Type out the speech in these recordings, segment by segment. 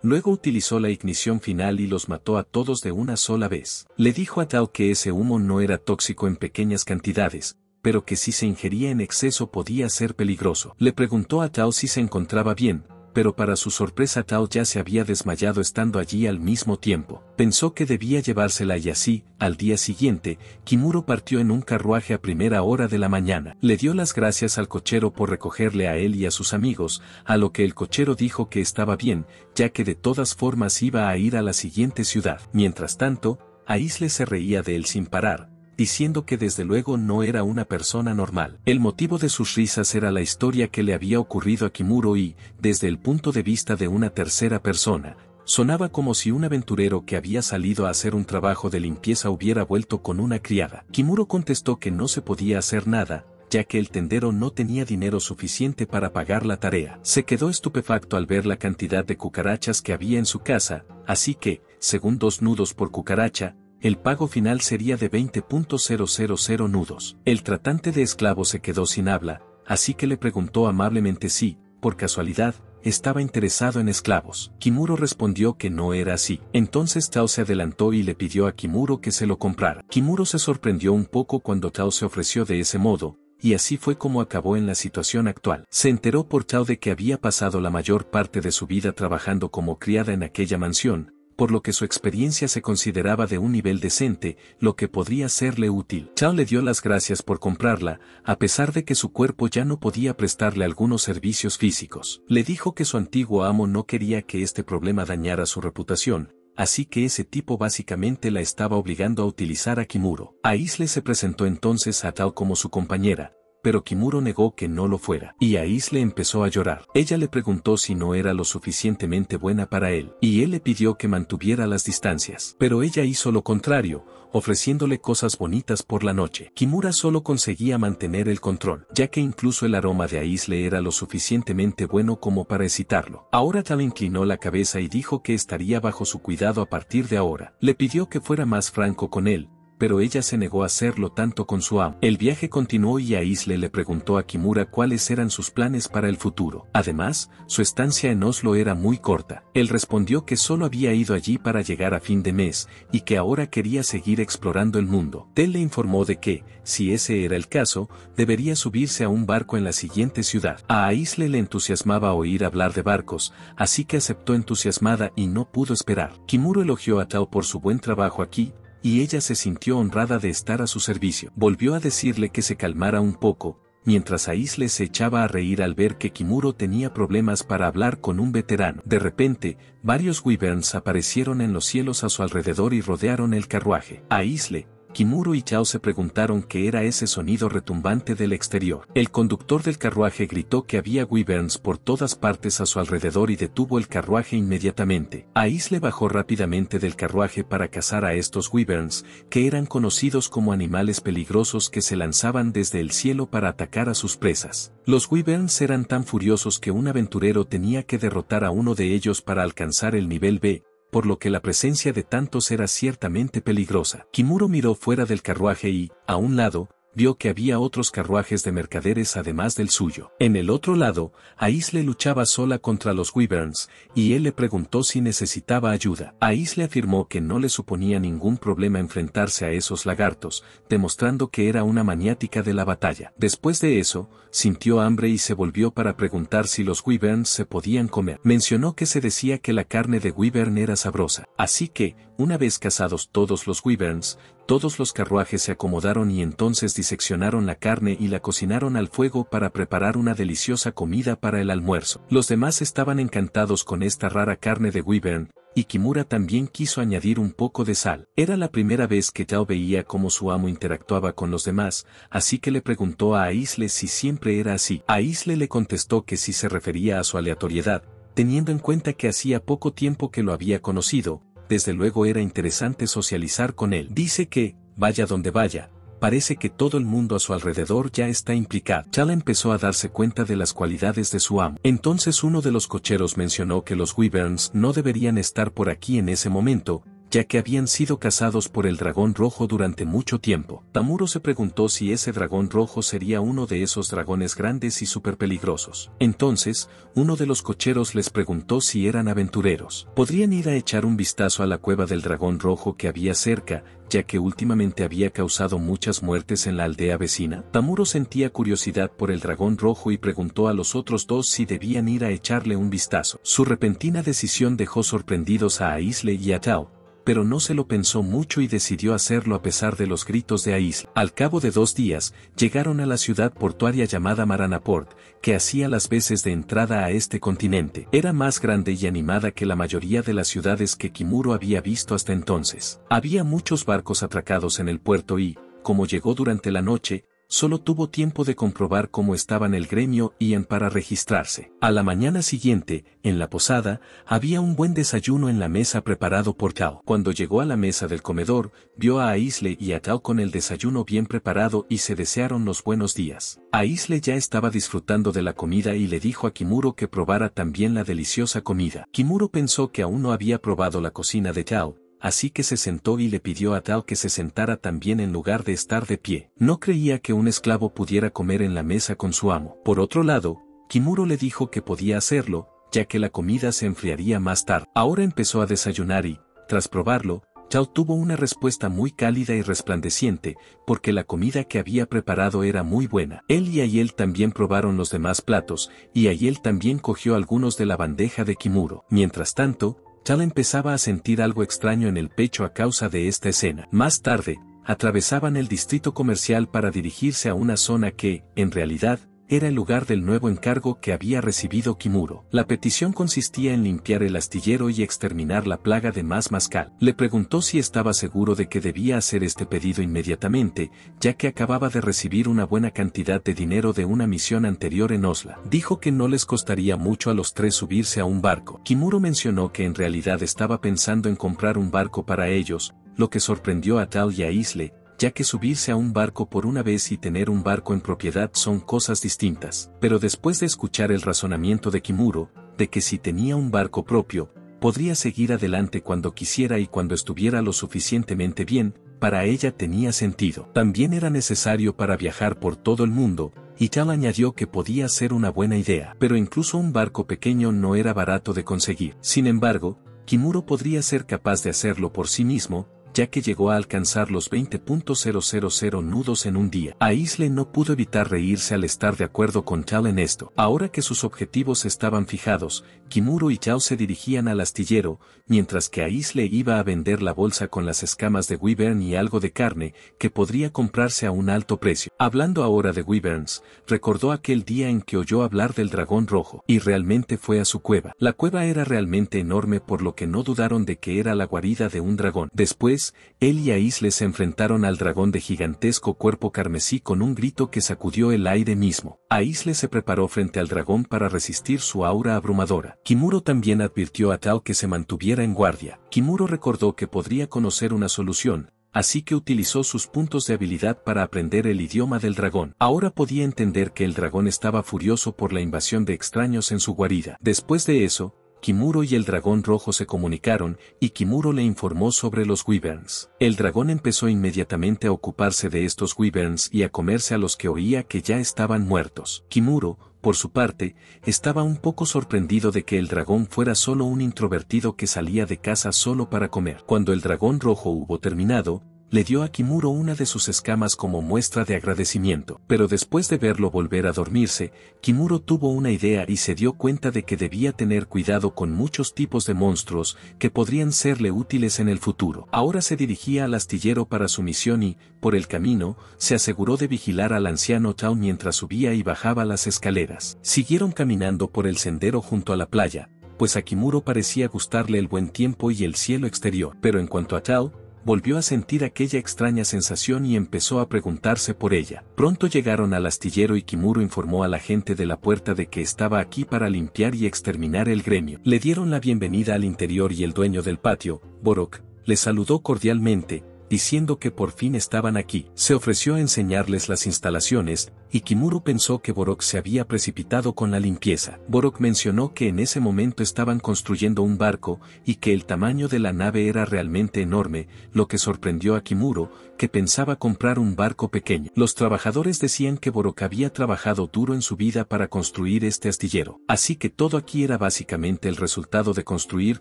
Luego utilizó la ignición final y los mató a todos de una sola vez. Le dijo a Tao que ese humo no era tóxico en pequeñas cantidades, pero que si se ingería en exceso podía ser peligroso. Le preguntó a Tao si se encontraba bien, pero para su sorpresa Tao ya se había desmayado estando allí al mismo tiempo. Pensó que debía llevársela y así, al día siguiente, Kimuro partió en un carruaje a primera hora de la mañana. Le dio las gracias al cochero por recogerle a él y a sus amigos, a lo que el cochero dijo que estaba bien, ya que de todas formas iba a ir a la siguiente ciudad. Mientras tanto, Aisle se reía de él sin parar, diciendo que desde luego no era una persona normal. El motivo de sus risas era la historia que le había ocurrido a Kimuro y, desde el punto de vista de una tercera persona, sonaba como si un aventurero que había salido a hacer un trabajo de limpieza hubiera vuelto con una criada. Kimuro contestó que no se podía hacer nada, ya que el tendero no tenía dinero suficiente para pagar la tarea. Se quedó estupefacto al ver la cantidad de cucarachas que había en su casa, así que, según 2 nudos por cucaracha, el pago final sería de 20.000 nudos. El tratante de esclavos se quedó sin habla, así que le preguntó amablemente si, por casualidad, estaba interesado en esclavos. Kimuro respondió que no era así. Entonces Tao se adelantó y le pidió a Kimuro que se lo comprara. Kimuro se sorprendió un poco cuando Tao se ofreció de ese modo, y así fue como acabó en la situación actual. Se enteró por Tao de que había pasado la mayor parte de su vida trabajando como criada en aquella mansión, por lo que su experiencia se consideraba de un nivel decente, lo que podría serle útil. Chao le dio las gracias por comprarla, a pesar de que su cuerpo ya no podía prestarle algunos servicios físicos. Le dijo que su antiguo amo no quería que este problema dañara su reputación, así que ese tipo básicamente la estaba obligando a utilizar a Kimuro. Aisle se presentó entonces a Tao como su compañera, pero Kimuro negó que no lo fuera, y Aisle empezó a llorar. Ella le preguntó si no era lo suficientemente buena para él, y él le pidió que mantuviera las distancias. Pero ella hizo lo contrario, ofreciéndole cosas bonitas por la noche. Kimura solo conseguía mantener el control, ya que incluso el aroma de Aisle era lo suficientemente bueno como para excitarlo. Ahora Tal inclinó la cabeza y dijo que estaría bajo su cuidado a partir de ahora. Le pidió que fuera más franco con él, pero ella se negó a hacerlo tanto con su amo. El viaje continuó y Aisle le preguntó a Kimura cuáles eran sus planes para el futuro. Además, su estancia en Oslo era muy corta. Él respondió que solo había ido allí para llegar a fin de mes, y que ahora quería seguir explorando el mundo. Tel le informó de que, si ese era el caso, debería subirse a un barco en la siguiente ciudad. A Aisle le entusiasmaba oír hablar de barcos, así que aceptó entusiasmada y no pudo esperar. Kimura elogió a Tao por su buen trabajo aquí, y ella se sintió honrada de estar a su servicio. Volvió a decirle que se calmara un poco, mientras Aisle se echaba a reír al ver que Kimuro tenía problemas para hablar con un veterano. De repente, varios wyverns aparecieron en los cielos a su alrededor y rodearon el carruaje. Aisle, Kimuro y Chao se preguntaron qué era ese sonido retumbante del exterior. El conductor del carruaje gritó que había wyverns por todas partes a su alrededor y detuvo el carruaje inmediatamente. Aisle bajó rápidamente del carruaje para cazar a estos wyverns, que eran conocidos como animales peligrosos que se lanzaban desde el cielo para atacar a sus presas. Los wyverns eran tan furiosos que un aventurero tenía que derrotar a uno de ellos para alcanzar el nivel B, por lo que la presencia de tantos era ciertamente peligrosa. Kimuro miró fuera del carruaje y, a un lado, vio que había otros carruajes de mercaderes además del suyo. En el otro lado, Aisle luchaba sola contra los wyverns, y él le preguntó si necesitaba ayuda. Aisle afirmó que no le suponía ningún problema enfrentarse a esos lagartos, demostrando que era una maniática de la batalla. Después de eso, sintió hambre y se volvió para preguntar si los wyverns se podían comer. Mencionó que se decía que la carne de wyvern era sabrosa. Así que, una vez cazados todos los wyverns, todos los carruajes se acomodaron y entonces diseccionaron la carne y la cocinaron al fuego para preparar una deliciosa comida para el almuerzo. Los demás estaban encantados con esta rara carne de wyvern, y Kimura también quiso añadir un poco de sal. Era la primera vez que Tao veía cómo su amo interactuaba con los demás, así que le preguntó a Aisle si siempre era así. Aisle le contestó que sí se refería a su aleatoriedad, teniendo en cuenta que hacía poco tiempo que lo había conocido. Desde luego era interesante socializar con él. Dice que, vaya donde vaya, parece que todo el mundo a su alrededor ya está implicado. Chala empezó a darse cuenta de las cualidades de su amo. Entonces uno de los cocheros mencionó que los wyverns no deberían estar por aquí en ese momento, ya que habían sido cazados por el dragón rojo durante mucho tiempo. Tamuro se preguntó si ese dragón rojo sería uno de esos dragones grandes y súper peligrosos. Entonces, uno de los cocheros les preguntó si eran aventureros. ¿Podrían ir a echar un vistazo a la cueva del dragón rojo que había cerca, ya que últimamente había causado muchas muertes en la aldea vecina? Tamuro sentía curiosidad por el dragón rojo y preguntó a los otros dos si debían ir a echarle un vistazo. Su repentina decisión dejó sorprendidos a Aisle y a Tao, pero no se lo pensó mucho y decidió hacerlo a pesar de los gritos de Aisle. Al cabo de 2 días, llegaron a la ciudad portuaria llamada Maranaport, que hacía las veces de entrada a este continente. Era más grande y animada que la mayoría de las ciudades que Kimuro había visto hasta entonces. Había muchos barcos atracados en el puerto y, como llegó durante la noche, solo tuvo tiempo de comprobar cómo estaban el gremio y para registrarse. A la mañana siguiente, en la posada, había un buen desayuno en la mesa preparado por Tao. Cuando llegó a la mesa del comedor, vio a Aisle y a Tao con el desayuno bien preparado y se desearon los buenos días. Aisle ya estaba disfrutando de la comida y le dijo a Kimuro que probara también la deliciosa comida. Kimuro pensó que aún no había probado la cocina de Tao, así que se sentó y le pidió a Tao que se sentara también en lugar de estar de pie. No creía que un esclavo pudiera comer en la mesa con su amo. Por otro lado, Kimuro le dijo que podía hacerlo, ya que la comida se enfriaría más tarde. Ahora empezó a desayunar y, tras probarlo, Tao tuvo una respuesta muy cálida y resplandeciente, porque la comida que había preparado era muy buena. Él y Aiel también probaron los demás platos, y Aiel también cogió algunos de la bandeja de Kimuro. Mientras tanto, Tao empezaba a sentir algo extraño en el pecho a causa de esta escena. Más tarde, atravesaban el distrito comercial para dirigirse a una zona que, en realidad, era el lugar del nuevo encargo que había recibido Kimuro. La petición consistía en limpiar el astillero y exterminar la plaga de Mascal. Le preguntó si estaba seguro de que debía hacer este pedido inmediatamente, ya que acababa de recibir una buena cantidad de dinero de una misión anterior en Osla. Dijo que no les costaría mucho a los 3 subirse a un barco. Kimuro mencionó que en realidad estaba pensando en comprar un barco para ellos, lo que sorprendió a Tao y a Aisle, ya que subirse a un barco por una vez y tener un barco en propiedad son cosas distintas. Pero después de escuchar el razonamiento de Kimuro, de que si tenía un barco propio, podría seguir adelante cuando quisiera y cuando estuviera lo suficientemente bien, para ella tenía sentido. También era necesario para viajar por todo el mundo, y Tao añadió que podía ser una buena idea. Pero incluso un barco pequeño no era barato de conseguir. Sin embargo, Kimuro podría ser capaz de hacerlo por sí mismo, ya que llegó a alcanzar los 20.000 nudos en un día. Aisle no pudo evitar reírse al estar de acuerdo con Tao en esto. Ahora que sus objetivos estaban fijados, Kimuro y Tao se dirigían al astillero, mientras que Aisle iba a vender la bolsa con las escamas de Wyvern y algo de carne, que podría comprarse a un alto precio. Hablando ahora de Wyverns, recordó aquel día en que oyó hablar del dragón rojo, y realmente fue a su cueva. La cueva era realmente enorme, por lo que no dudaron de que era la guarida de un dragón. Después, él y Aisle se enfrentaron al dragón de gigantesco cuerpo carmesí con un grito que sacudió el aire mismo. Aisle se preparó frente al dragón para resistir su aura abrumadora. Kimuro también advirtió a Tao que se mantuviera en guardia. Kimuro recordó que podría conocer una solución, así que utilizó sus puntos de habilidad para aprender el idioma del dragón. Ahora podía entender que el dragón estaba furioso por la invasión de extraños en su guarida. Después de eso, Kimuro y el dragón rojo se comunicaron, y Kimuro le informó sobre los Wyverns. El dragón empezó inmediatamente a ocuparse de estos Wyverns y a comerse a los que oía que ya estaban muertos. Kimuro, por su parte, estaba un poco sorprendido de que el dragón fuera solo un introvertido que salía de casa solo para comer. Cuando el dragón rojo hubo terminado, le dio a Kimuro una de sus escamas como muestra de agradecimiento. Pero después de verlo volver a dormirse, Kimuro tuvo una idea y se dio cuenta de que debía tener cuidado con muchos tipos de monstruos que podrían serle útiles en el futuro. Ahora se dirigía al astillero para su misión y, por el camino, se aseguró de vigilar al anciano Tao mientras subía y bajaba las escaleras. Siguieron caminando por el sendero junto a la playa, pues a Kimuro parecía gustarle el buen tiempo y el cielo exterior. Pero en cuanto a Tao, volvió a sentir aquella extraña sensación y empezó a preguntarse por ella. Pronto llegaron al astillero y Kimuro informó a la gente de la puerta de que estaba aquí para limpiar y exterminar el gremio. Le dieron la bienvenida al interior y el dueño del patio, Borok, le saludó cordialmente, diciendo que por fin estaban aquí. Se ofreció a enseñarles las instalaciones, y Kimuro pensó que Borok se había precipitado con la limpieza. Borok mencionó que en ese momento estaban construyendo un barco, y que el tamaño de la nave era realmente enorme, lo que sorprendió a Kimuro, que pensaba comprar un barco pequeño. Los trabajadores decían que Borok había trabajado duro en su vida para construir este astillero. Así que todo aquí era básicamente el resultado de construir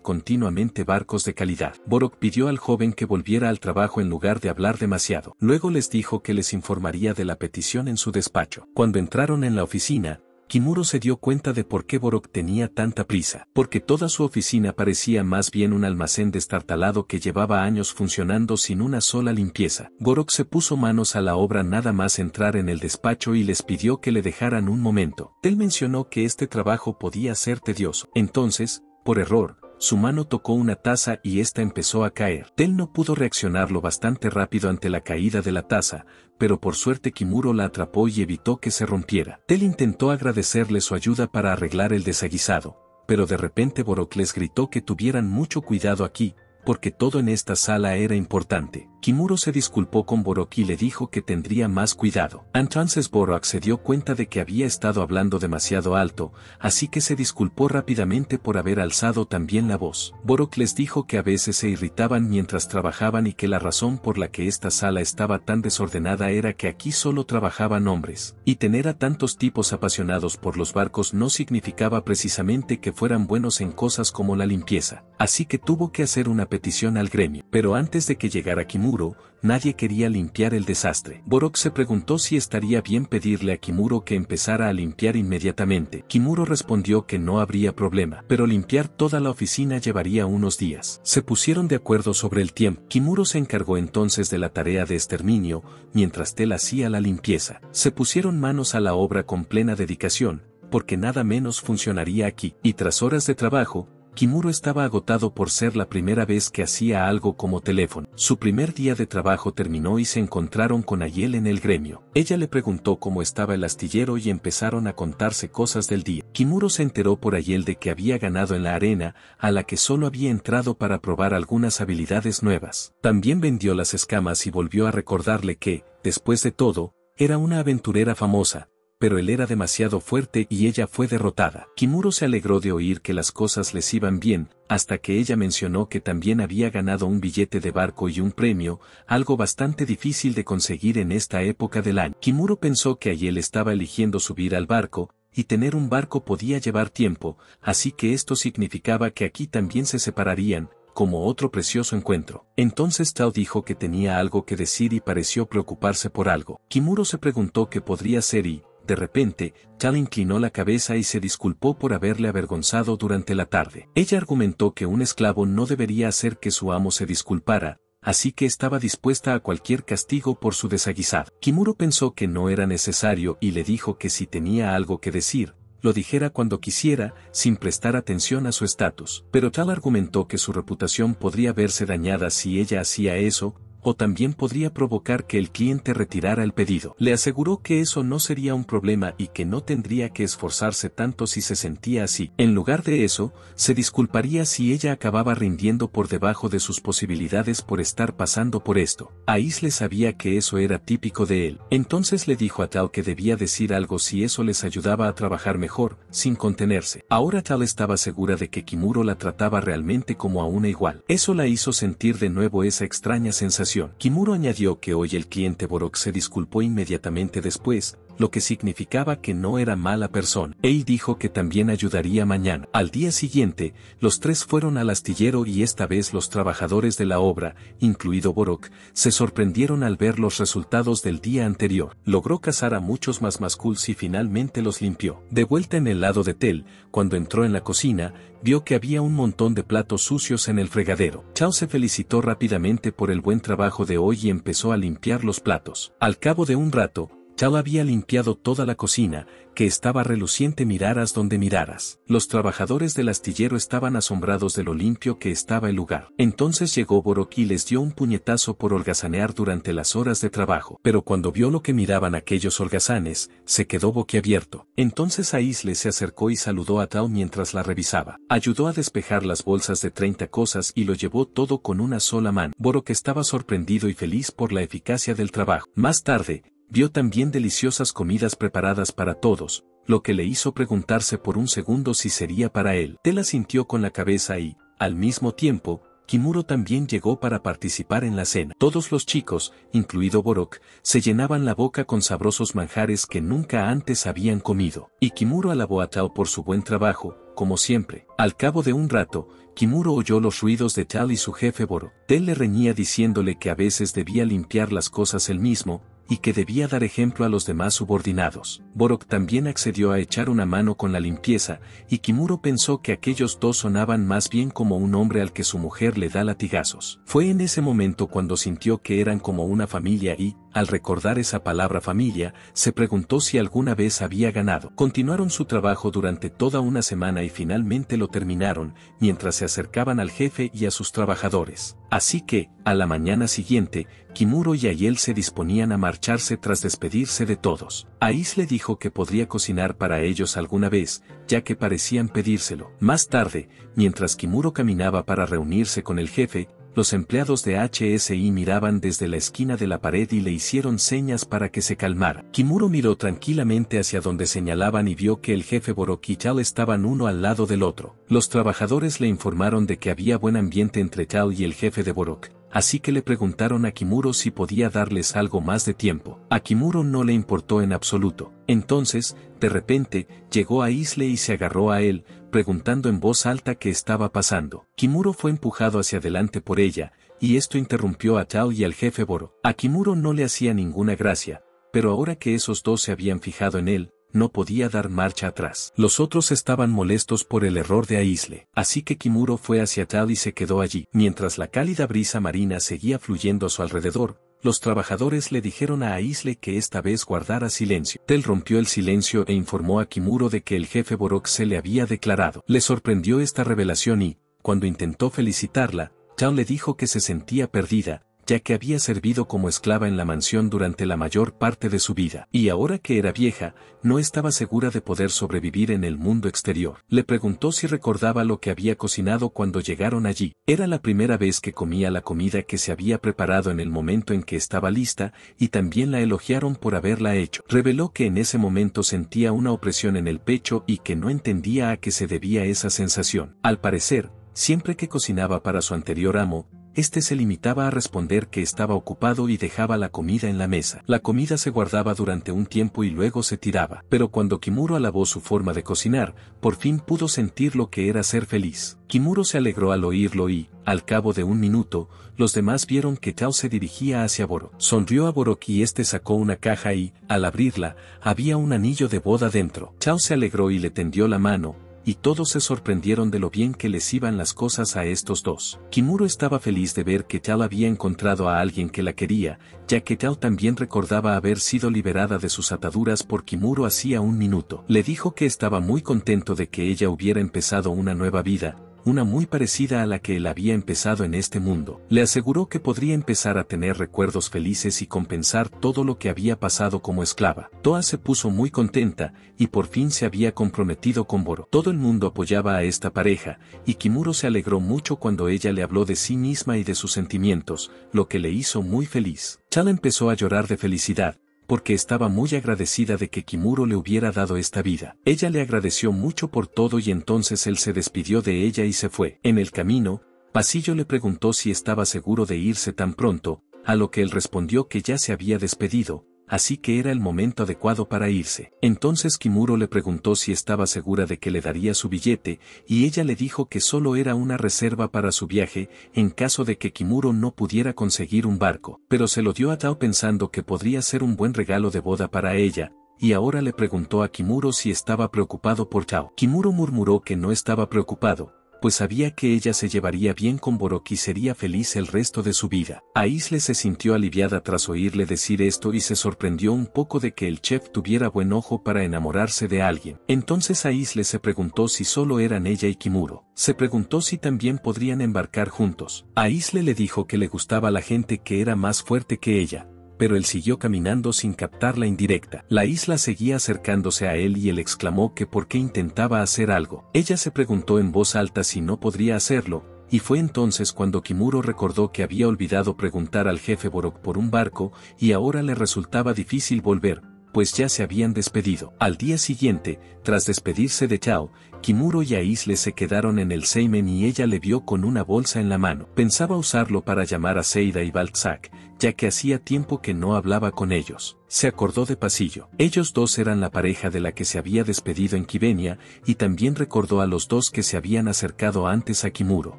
continuamente barcos de calidad. Borok pidió al joven que volviera al trabajo en lugar de hablar demasiado. Luego les dijo que les informaría de la petición en su despacho. Cuando entraron en la oficina, Kimuro se dio cuenta de por qué Borok tenía tanta prisa, porque toda su oficina parecía más bien un almacén destartalado que llevaba años funcionando sin una sola limpieza. Borok se puso manos a la obra nada más entrar en el despacho y les pidió que le dejaran un momento. Él mencionó que este trabajo podía ser tedioso. Entonces, por error, su mano tocó una taza y ésta empezó a caer. Tel no pudo reaccionar lo bastante rápido ante la caída de la taza, pero por suerte Kimuro la atrapó y evitó que se rompiera. Tel intentó agradecerle su ayuda para arreglar el desaguisado, pero de repente Borok les gritó que tuvieran mucho cuidado aquí, porque todo en esta sala era importante. Kimuro se disculpó con Borok y le dijo que tendría más cuidado. Entonces Borok se dio cuenta de que había estado hablando demasiado alto, así que se disculpó rápidamente por haber alzado también la voz. Borok les dijo que a veces se irritaban mientras trabajaban y que la razón por la que esta sala estaba tan desordenada era que aquí solo trabajaban hombres, y tener a tantos tipos apasionados por los barcos no significaba precisamente que fueran buenos en cosas como la limpieza, así que tuvo que hacer una petición al gremio. Pero antes de que llegara Kimuro, nadie quería limpiar el desastre. Borok se preguntó si estaría bien pedirle a Kimuro que empezara a limpiar inmediatamente. Kimuro respondió que no habría problema, pero limpiar toda la oficina llevaría unos días. Se pusieron de acuerdo sobre el tiempo. Kimuro se encargó entonces de la tarea de exterminio, mientras Tel hacía la limpieza. Se pusieron manos a la obra con plena dedicación, porque nada menos funcionaría aquí. Y tras horas de trabajo, Kimuro estaba agotado por ser la primera vez que hacía algo como teléfono. Su primer día de trabajo terminó y se encontraron con Ayel en el gremio. Ella le preguntó cómo estaba el astillero y empezaron a contarse cosas del día. Kimuro se enteró por Ayel de que había ganado en la arena, a la que solo había entrado para probar algunas habilidades nuevas. También vendió las escamas y volvió a recordarle que, después de todo, era una aventurera famosa, pero él era demasiado fuerte y ella fue derrotada. Kimuro se alegró de oír que las cosas les iban bien, hasta que ella mencionó que también había ganado un billete de barco y un premio, algo bastante difícil de conseguir en esta época del año. Kimuro pensó que Ayel estaba eligiendo subir al barco, y tener un barco podía llevar tiempo, así que esto significaba que aquí también se separarían, como otro precioso encuentro. Entonces Tao dijo que tenía algo que decir y pareció preocuparse por algo. Kimuro se preguntó qué podría ser y, de repente, Tal inclinó la cabeza y se disculpó por haberle avergonzado durante la tarde. Ella argumentó que un esclavo no debería hacer que su amo se disculpara, así que estaba dispuesta a cualquier castigo por su desaguisado. Kimuro pensó que no era necesario y le dijo que si tenía algo que decir, lo dijera cuando quisiera, sin prestar atención a su estatus. Pero Tal argumentó que su reputación podría verse dañada si ella hacía eso, o también podría provocar que el cliente retirara el pedido. Le aseguró que eso no sería un problema y que no tendría que esforzarse tanto si se sentía así. En lugar de eso, se disculparía si ella acababa rindiendo por debajo de sus posibilidades por estar pasando por esto. Aisle sabía que eso era típico de él. Entonces le dijo a Tal que debía decir algo si eso les ayudaba a trabajar mejor, sin contenerse. Ahora Tal estaba segura de que Kimuro la trataba realmente como a una igual. Eso la hizo sentir de nuevo esa extraña sensación. Kimuro añadió que hoy el cliente Borok se disculpó inmediatamente después, lo que significaba que no era mala persona. Él dijo que también ayudaría mañana. Al día siguiente, los tres fueron al astillero y esta vez los trabajadores de la obra, incluido Borok, se sorprendieron al ver los resultados del día anterior. Logró cazar a muchos más Maskuls y finalmente los limpió. De vuelta en el lado de Tel, cuando entró en la cocina, vio que había un montón de platos sucios en el fregadero. Chao se felicitó rápidamente por el buen trabajo de hoy y empezó a limpiar los platos. Al cabo de un rato, Tao había limpiado toda la cocina, que estaba reluciente miraras donde miraras. Los trabajadores del astillero estaban asombrados de lo limpio que estaba el lugar. Entonces llegó Borok y les dio un puñetazo por holgazanear durante las horas de trabajo. Pero cuando vio lo que miraban aquellos holgazanes, se quedó boquiabierto. Entonces Aisle se acercó y saludó a Tao mientras la revisaba. Ayudó a despejar las bolsas de 30 cosas y lo llevó todo con una sola mano. Borok estaba sorprendido y feliz por la eficacia del trabajo. Más tarde, vio también deliciosas comidas preparadas para todos, lo que le hizo preguntarse por un segundo si sería para él. Tela sintió con la cabeza y, al mismo tiempo, Kimuro también llegó para participar en la cena. Todos los chicos, incluido Borok, se llenaban la boca con sabrosos manjares que nunca antes habían comido. Y Kimuro alabó a Tao por su buen trabajo, como siempre. Al cabo de un rato, Kimuro oyó los ruidos de Tao y su jefe Borok. Tel le reñía diciéndole que a veces debía limpiar las cosas él mismo, y que debía dar ejemplo a los demás subordinados. Borok también accedió a echar una mano con la limpieza, y Kimuro pensó que aquellos dos sonaban más bien como un hombre al que su mujer le da latigazos. Fue en ese momento cuando sintió que eran como una familia y, al recordar esa palabra familia, se preguntó si alguna vez había ganado. Continuaron su trabajo durante toda una semana y finalmente lo terminaron, mientras se acercaban al jefe y a sus trabajadores. Así que, a la mañana siguiente, Kimuro y Ayel se disponían a marcharse tras despedirse de todos. Ais le dijo que podría cocinar para ellos alguna vez, ya que parecían pedírselo. Más tarde, mientras Kimuro caminaba para reunirse con el jefe, los empleados de HSI miraban desde la esquina de la pared y le hicieron señas para que se calmara. Kimuro miró tranquilamente hacia donde señalaban y vio que el jefe Borok y Tao estaban uno al lado del otro. Los trabajadores le informaron de que había buen ambiente entre Tao y el jefe de Borok, así que le preguntaron a Kimuro si podía darles algo más de tiempo. A Kimuro no le importó en absoluto. Entonces, de repente, llegó Aisle y se agarró a él, preguntando en voz alta qué estaba pasando. Kimuro fue empujado hacia adelante por ella, y esto interrumpió a Tao y al jefe Borok. A Kimuro no le hacía ninguna gracia, pero ahora que esos dos se habían fijado en él, no podía dar marcha atrás. Los otros estaban molestos por el error de Aisle, así que Kimuro fue hacia Tao y se quedó allí. Mientras la cálida brisa marina seguía fluyendo a su alrededor, los trabajadores le dijeron a Aisle que esta vez guardara silencio. Tel rompió el silencio e informó a Kimuro de que el jefe Borok se le había declarado. Le sorprendió esta revelación y, cuando intentó felicitarla, Tao le dijo que se sentía perdida, ya que había servido como esclava en la mansión durante la mayor parte de su vida, y ahora que era vieja, no estaba segura de poder sobrevivir en el mundo exterior. Le preguntó si recordaba lo que había cocinado cuando llegaron allí. Era la primera vez que comía la comida que se había preparado en el momento en que estaba lista, y también la elogiaron por haberla hecho. Reveló que en ese momento sentía una opresión en el pecho y que no entendía a qué se debía esa sensación. Al parecer, siempre que cocinaba para su anterior amo, este se limitaba a responder que estaba ocupado y dejaba la comida en la mesa. La comida se guardaba durante un tiempo y luego se tiraba. Pero cuando Kimuro alabó su forma de cocinar, por fin pudo sentir lo que era ser feliz. Kimuro se alegró al oírlo y, al cabo de un minuto, los demás vieron que Tao se dirigía hacia Borok. Sonrió a Borok y este sacó una caja y, al abrirla, había un anillo de boda dentro. Tao se alegró y le tendió la mano, y todos se sorprendieron de lo bien que les iban las cosas a estos dos. Kimuro estaba feliz de ver que Tao había encontrado a alguien que la quería, ya que Tao también recordaba haber sido liberada de sus ataduras por Kimuro hacía un minuto. Le dijo que estaba muy contento de que ella hubiera empezado una nueva vida, una muy parecida a la que él había empezado en este mundo. Le aseguró que podría empezar a tener recuerdos felices y compensar todo lo que había pasado como esclava. Toa se puso muy contenta, y por fin se había comprometido con Borok. Todo el mundo apoyaba a esta pareja, y Kimuro se alegró mucho cuando ella le habló de sí misma y de sus sentimientos, lo que le hizo muy feliz. Chala empezó a llorar de felicidad, porque estaba muy agradecida de que Kimuro le hubiera dado esta vida. Ella le agradeció mucho por todo y entonces él se despidió de ella y se fue. En el camino, Pasillo le preguntó si estaba seguro de irse tan pronto, a lo que él respondió que ya se había despedido, así que era el momento adecuado para irse. Entonces Kimuro le preguntó si estaba segura de que le daría su billete, y ella le dijo que solo era una reserva para su viaje, en caso de que Kimuro no pudiera conseguir un barco, pero se lo dio a Tao pensando que podría ser un buen regalo de boda para ella, y ahora le preguntó a Kimuro si estaba preocupado por Tao. Kimuro murmuró que no estaba preocupado, pues sabía que ella se llevaría bien con Borok y sería feliz el resto de su vida. Aisle se sintió aliviada tras oírle decir esto y se sorprendió un poco de que el chef tuviera buen ojo para enamorarse de alguien. Entonces Aisle se preguntó si solo eran ella y Kimuro. Se preguntó si también podrían embarcar juntos. Aisle le dijo que le gustaba la gente que era más fuerte que ella, pero él siguió caminando sin captar la indirecta. La isla seguía acercándose a él y él exclamó que por qué intentaba hacer algo. Ella se preguntó en voz alta si no podría hacerlo, y fue entonces cuando Kimuro recordó que había olvidado preguntar al jefe Borok por un barco y ahora le resultaba difícil volver, pues ya se habían despedido. Al día siguiente, tras despedirse de Chao, Kimuro y Aisle se quedaron en el Seimen y ella le vio con una bolsa en la mano. Pensaba usarlo para llamar a Seida y Balzac, ya que hacía tiempo que no hablaba con ellos. Se acordó de Pasillo. Ellos dos eran la pareja de la que se había despedido en Kivenia, y también recordó a los dos que se habían acercado antes a Kimuro.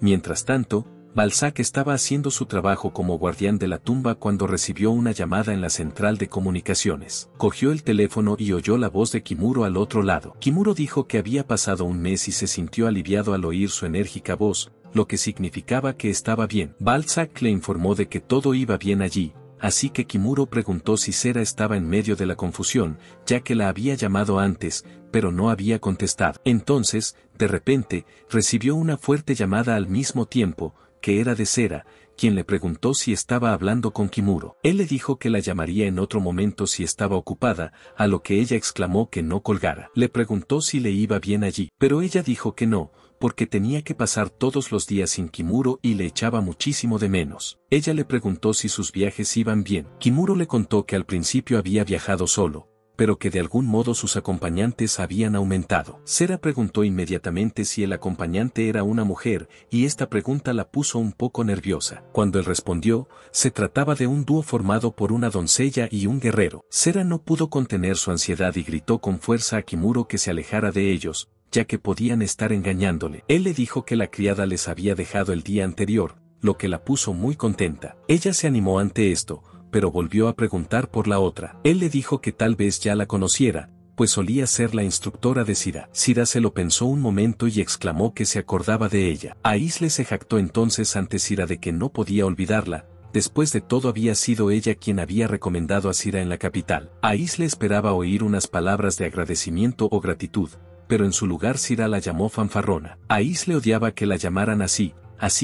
Mientras tanto, Balzac estaba haciendo su trabajo como guardián de la tumba cuando recibió una llamada en la central de comunicaciones. Cogió el teléfono y oyó la voz de Kimuro al otro lado. Kimuro dijo que había pasado un mes y se sintió aliviado al oír su enérgica voz, lo que significaba que estaba bien. Balzac le informó de que todo iba bien allí, así que Kimuro preguntó si Sera estaba en medio de la confusión, ya que la había llamado antes, pero no había contestado. Entonces, de repente, recibió una fuerte llamada al mismo tiempo, que era de Sera, quien le preguntó si estaba hablando con Kimuro. Él le dijo que la llamaría en otro momento si estaba ocupada, a lo que ella exclamó que no colgara. Le preguntó si le iba bien allí, pero ella dijo que no, porque tenía que pasar todos los días sin Kimuro y le echaba muchísimo de menos. Ella le preguntó si sus viajes iban bien. Kimuro le contó que al principio había viajado solo, pero que de algún modo sus acompañantes habían aumentado. Sera preguntó inmediatamente si el acompañante era una mujer, y esta pregunta la puso un poco nerviosa. Cuando él respondió, se trataba de un dúo formado por una doncella y un guerrero. Sera no pudo contener su ansiedad y gritó con fuerza a Kimuro que se alejara de ellos, ya que podían estar engañándole. Él le dijo que la criada les había dejado el día anterior, lo que la puso muy contenta. Ella se animó ante esto, pero volvió a preguntar por la otra. Él le dijo que tal vez ya la conociera, pues solía ser la instructora de Sira. Sira se lo pensó un momento y exclamó que se acordaba de ella. Aisle se jactó entonces ante Sira de que no podía olvidarla. Después de todo había sido ella quien había recomendado a Sira en la capital. Aisle esperaba oír unas palabras de agradecimiento o gratitud, pero en su lugar Sira la llamó fanfarrona. Aisle odiaba que la llamaran así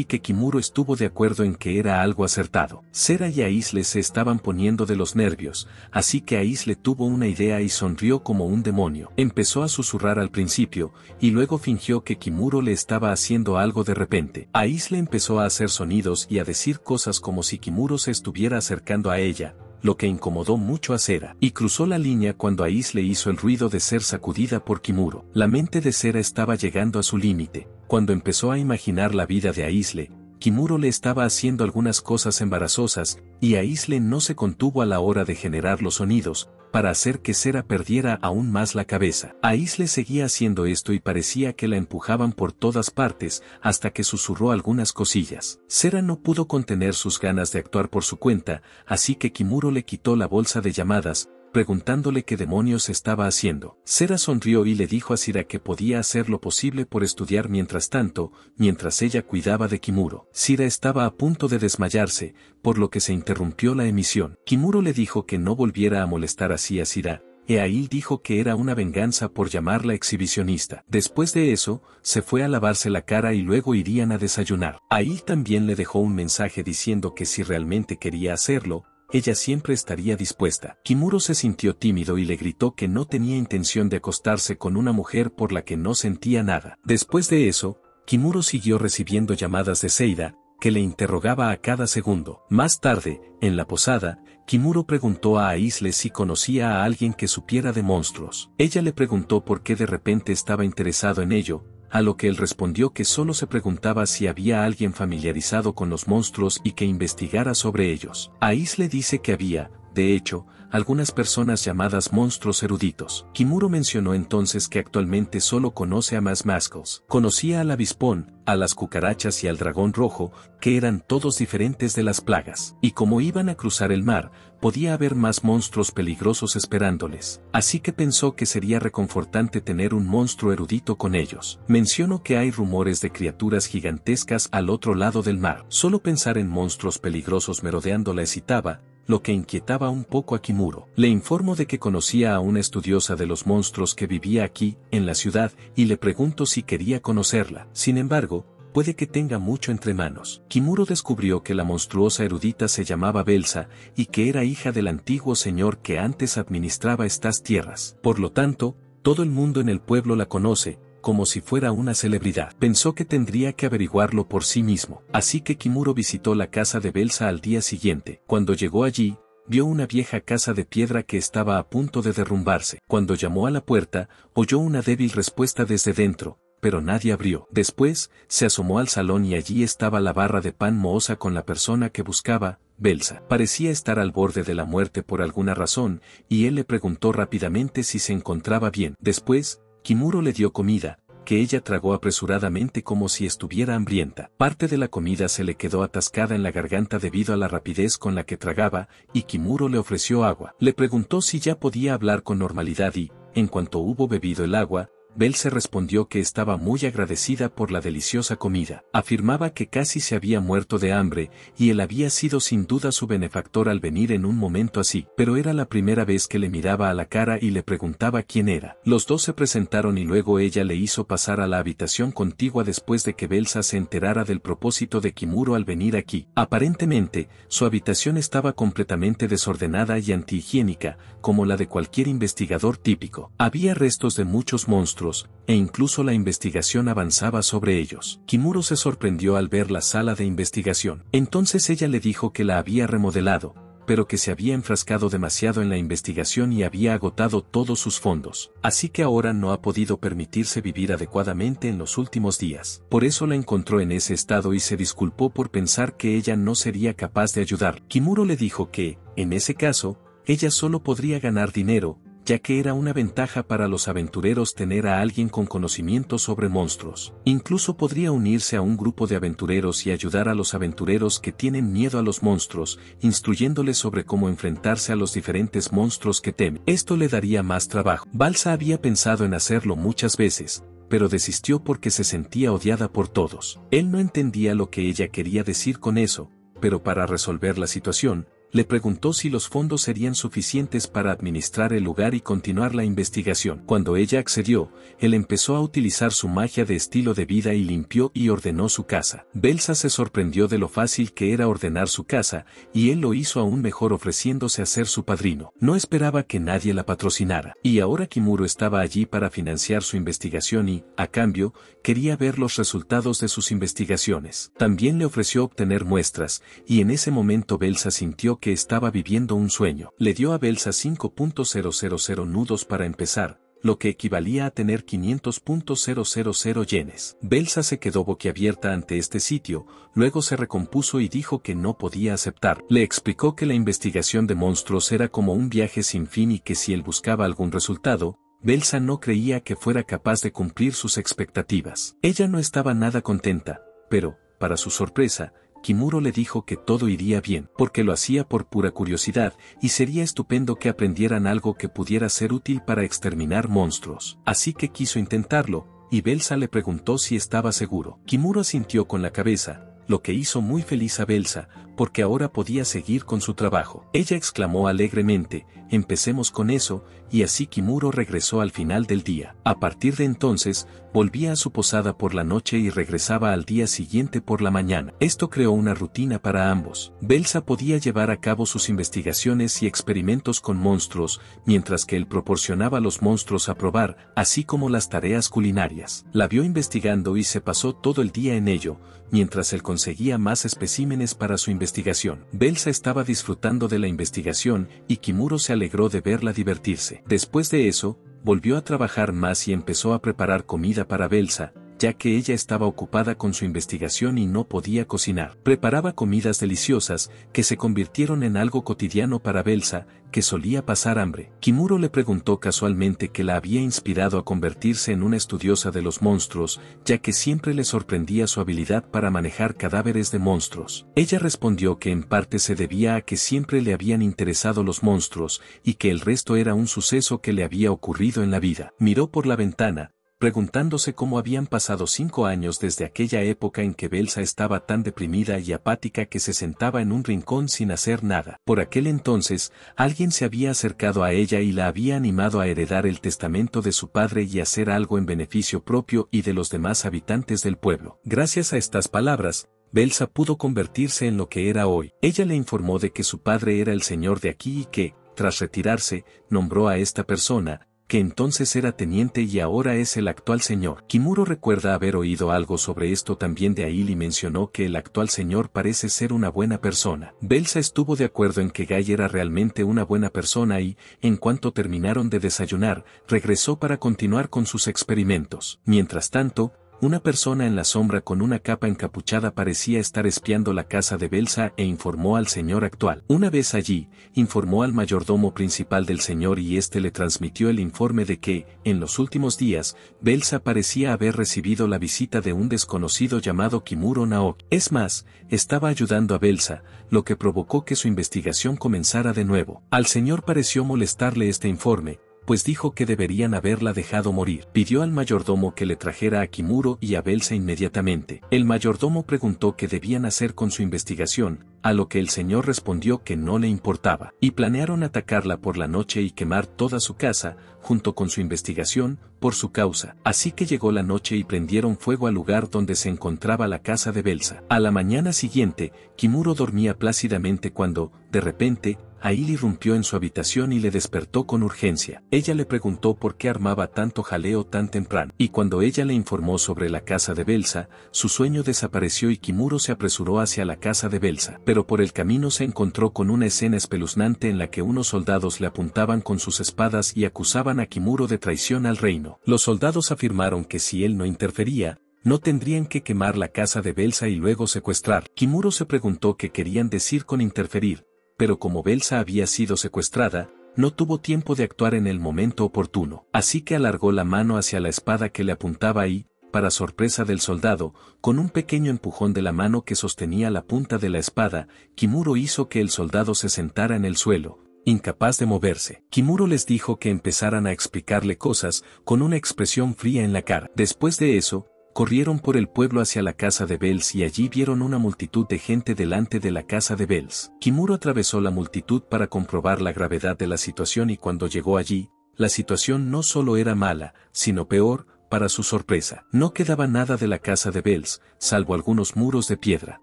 que Kimuro estuvo de acuerdo en que era algo acertado. Sera y Aisle se estaban poniendo de los nervios, así que Aisle tuvo una idea y sonrió como un demonio. Empezó a susurrar al principio, y luego fingió que Kimuro le estaba haciendo algo de repente. Aisle empezó a hacer sonidos y a decir cosas como si Kimuro se estuviera acercando a ella, lo que incomodó mucho a Sera, y cruzó la línea cuando Aisle hizo el ruido de ser sacudida por Kimuro. La mente de Sera estaba llegando a su límite. Cuando empezó a imaginar la vida de Aisle, Kimuro le estaba haciendo algunas cosas embarazosas, y Aisle no se contuvo a la hora de generar los sonidos, para hacer que Sera perdiera aún más la cabeza. Aisle seguía haciendo esto y parecía que la empujaban por todas partes, hasta que susurró algunas cosillas. Sera no pudo contener sus ganas de actuar por su cuenta, así que Kimuro le quitó la bolsa de llamadas, preguntándole qué demonios estaba haciendo. Sera sonrió y le dijo a Sira que podía hacer lo posible por estudiar mientras tanto, mientras ella cuidaba de Kimuro. Sira estaba a punto de desmayarse, por lo que se interrumpió la emisión. Kimuro le dijo que no volviera a molestar así a Sira, e Ail dijo que era una venganza por llamarla exhibicionista. Después de eso, se fue a lavarse la cara y luego irían a desayunar. Ail también le dejó un mensaje diciendo que si realmente quería hacerlo, ella siempre estaría dispuesta. Kimuro se sintió tímido y le gritó que no tenía intención de acostarse con una mujer por la que no sentía nada. Después de eso, Kimuro siguió recibiendo llamadas de Seida, que le interrogaba a cada segundo. Más tarde, en la posada, Kimuro preguntó a Aisle si conocía a alguien que supiera de monstruos. Ella le preguntó por qué de repente estaba interesado en ello, a lo que él respondió que solo se preguntaba si había alguien familiarizado con los monstruos y que investigara sobre ellos. Aisle dice que había, de hecho, algunas personas llamadas monstruos eruditos. Kimuro mencionó entonces que actualmente solo conoce a más Muscles. Conocía al avispón, a las cucarachas y al dragón rojo, que eran todos diferentes de las plagas. Y como iban a cruzar el mar, podía haber más monstruos peligrosos esperándoles. Así que pensó que sería reconfortante tener un monstruo erudito con ellos. Mencionó que hay rumores de criaturas gigantescas al otro lado del mar. Solo pensar en monstruos peligrosos merodeando la excitaba, lo que inquietaba un poco a Kimuro. Le informó de que conocía a una estudiosa de los monstruos que vivía aquí, en la ciudad, y le preguntó si quería conocerla. Sin embargo, puede que tenga mucho entre manos. Kimuro descubrió que la monstruosa erudita se llamaba Belsa, y que era hija del antiguo señor que antes administraba estas tierras. Por lo tanto, todo el mundo en el pueblo la conoce, como si fuera una celebridad. Pensó que tendría que averiguarlo por sí mismo. Así que Kimuro visitó la casa de Belsa al día siguiente. Cuando llegó allí, vio una vieja casa de piedra que estaba a punto de derrumbarse. Cuando llamó a la puerta, oyó una débil respuesta desde dentro, pero nadie abrió. Después, se asomó al salón y allí estaba la barra de pan mohosa con la persona que buscaba, Belsa. Parecía estar al borde de la muerte por alguna razón, y él le preguntó rápidamente si se encontraba bien. Después, Kimuro le dio comida, que ella tragó apresuradamente como si estuviera hambrienta. Parte de la comida se le quedó atascada en la garganta debido a la rapidez con la que tragaba, y Kimuro le ofreció agua. Le preguntó si ya podía hablar con normalidad y, en cuanto hubo bebido el agua, Belsa respondió que estaba muy agradecida por la deliciosa comida. Afirmaba que casi se había muerto de hambre, y él había sido sin duda su benefactor al venir en un momento así, pero era la primera vez que le miraba a la cara y le preguntaba quién era. Los dos se presentaron y luego ella le hizo pasar a la habitación contigua después de que Belsa se enterara del propósito de Kimuro al venir aquí. Aparentemente, su habitación estaba completamente desordenada y antihigiénica, como la de cualquier investigador típico. Había restos de muchos monstruos, e incluso la investigación avanzaba sobre ellos. Kimuro se sorprendió al ver la sala de investigación. Entonces ella le dijo que la había remodelado, pero que se había enfrascado demasiado en la investigación y había agotado todos sus fondos. Así que ahora no ha podido permitirse vivir adecuadamente en los últimos días. Por eso la encontró en ese estado y se disculpó por pensar que ella no sería capaz de ayudar. Kimuro le dijo que, en ese caso, ella solo podría ganar dinero, ya que era una ventaja para los aventureros tener a alguien con conocimiento sobre monstruos. Incluso podría unirse a un grupo de aventureros y ayudar a los aventureros que tienen miedo a los monstruos, instruyéndoles sobre cómo enfrentarse a los diferentes monstruos que temen. Esto le daría más trabajo. Belsa había pensado en hacerlo muchas veces, pero desistió porque se sentía odiada por todos. Él no entendía lo que ella quería decir con eso, pero para resolver la situación, le preguntó si los fondos serían suficientes para administrar el lugar y continuar la investigación. Cuando ella accedió, él empezó a utilizar su magia de estilo de vida y limpió y ordenó su casa. Belsa se sorprendió de lo fácil que era ordenar su casa, y él lo hizo aún mejor ofreciéndose a ser su padrino. No esperaba que nadie la patrocinara, y ahora Kimuro estaba allí para financiar su investigación y, a cambio, quería ver los resultados de sus investigaciones. También le ofreció obtener muestras, y en ese momento Belsa sintió que estaba viviendo un sueño. Le dio a Belsa 5.000 nudos para empezar, lo que equivalía a tener 500.000 yenes. Belsa se quedó boquiabierta ante este sitio, luego se recompuso y dijo que no podía aceptar. Le explicó que la investigación de monstruos era como un viaje sin fin y que si él buscaba algún resultado, Belsa no creía que fuera capaz de cumplir sus expectativas. Ella no estaba nada contenta, pero, para su sorpresa, Kimuro le dijo que todo iría bien, porque lo hacía por pura curiosidad, y sería estupendo que aprendieran algo que pudiera ser útil para exterminar monstruos. Así que quiso intentarlo, y Belsa le preguntó si estaba seguro. Kimuro asintió con la cabeza, lo que hizo muy feliz a Belsa, porque ahora podía seguir con su trabajo. Ella exclamó alegremente, empecemos con eso, y así Kimuro regresó al final del día. A partir de entonces, volvía a su posada por la noche y regresaba al día siguiente por la mañana. Esto creó una rutina para ambos. Belsa podía llevar a cabo sus investigaciones y experimentos con monstruos, mientras que él proporcionaba los monstruos a probar, así como las tareas culinarias. La vio investigando y se pasó todo el día en ello, mientras él conseguía más especímenes para su investigación. Belsa estaba disfrutando de la investigación y Kimuro se alegró de verla divertirse. Después de eso, volvió a trabajar más y empezó a preparar comida para Belsa, ya que ella estaba ocupada con su investigación y no podía cocinar. Preparaba comidas deliciosas, que se convirtieron en algo cotidiano para Belsa, que solía pasar hambre. Kimuro le preguntó casualmente qué la había inspirado a convertirse en una estudiosa de los monstruos, ya que siempre le sorprendía su habilidad para manejar cadáveres de monstruos. Ella respondió que en parte se debía a que siempre le habían interesado los monstruos, y que el resto era un suceso que le había ocurrido en la vida. Miró por la ventana, preguntándose cómo habían pasado 5 años desde aquella época en que Belsa estaba tan deprimida y apática que se sentaba en un rincón sin hacer nada. Por aquel entonces, alguien se había acercado a ella y la había animado a heredar el testamento de su padre y hacer algo en beneficio propio y de los demás habitantes del pueblo. Gracias a estas palabras, Belsa pudo convertirse en lo que era hoy. Ella le informó de que su padre era el señor de aquí y que, tras retirarse, nombró a esta persona, que entonces era teniente y ahora es el actual señor. Kimuro recuerda haber oído algo sobre esto también de Ail y mencionó que el actual señor parece ser una buena persona. Belsa estuvo de acuerdo en que Guy era realmente una buena persona y, en cuanto terminaron de desayunar, regresó para continuar con sus experimentos. Mientras tanto, una persona en la sombra con una capa encapuchada parecía estar espiando la casa de Belsa e informó al señor actual. Una vez allí, informó al mayordomo principal del señor y éste le transmitió el informe de que, en los últimos días, Belsa parecía haber recibido la visita de un desconocido llamado Kimuro Naoki. Es más, estaba ayudando a Belsa, lo que provocó que su investigación comenzara de nuevo. Al señor pareció molestarle este informe, pues dijo que deberían haberla dejado morir. Pidió al mayordomo que le trajera a Kimuro y a Belsa inmediatamente. El mayordomo preguntó qué debían hacer con su investigación, a lo que el señor respondió que no le importaba, y planearon atacarla por la noche y quemar toda su casa, junto con su investigación, por su causa. Así que llegó la noche y prendieron fuego al lugar donde se encontraba la casa de Belsa. A la mañana siguiente, Kimuro dormía plácidamente cuando, de repente, Ail irrumpió en su habitación y le despertó con urgencia. Ella le preguntó por qué armaba tanto jaleo tan temprano, y cuando ella le informó sobre la casa de Belsa, su sueño desapareció y Kimuro se apresuró hacia la casa de Belsa. Pero por el camino se encontró con una escena espeluznante en la que unos soldados le apuntaban con sus espadas y acusaban a Kimuro de traición al reino. Los soldados afirmaron que si él no interfería, no tendrían que quemar la casa de Belsa y luego secuestrar. Kimuro se preguntó qué querían decir con interferir, pero como Belsa había sido secuestrada, no tuvo tiempo de actuar en el momento oportuno. Así que alargó la mano hacia la espada que le apuntaba y, para sorpresa del soldado, con un pequeño empujón de la mano que sostenía la punta de la espada, Kimuro hizo que el soldado se sentara en el suelo, incapaz de moverse. Kimuro les dijo que empezaran a explicarle cosas, con una expresión fría en la cara. Después de eso, corrieron por el pueblo hacia la casa de Bels y allí vieron una multitud de gente delante de la casa de Bels. Kimuro atravesó la multitud para comprobar la gravedad de la situación y cuando llegó allí, la situación no solo era mala, sino peor. Para su sorpresa, no quedaba nada de la casa de Bels, salvo algunos muros de piedra.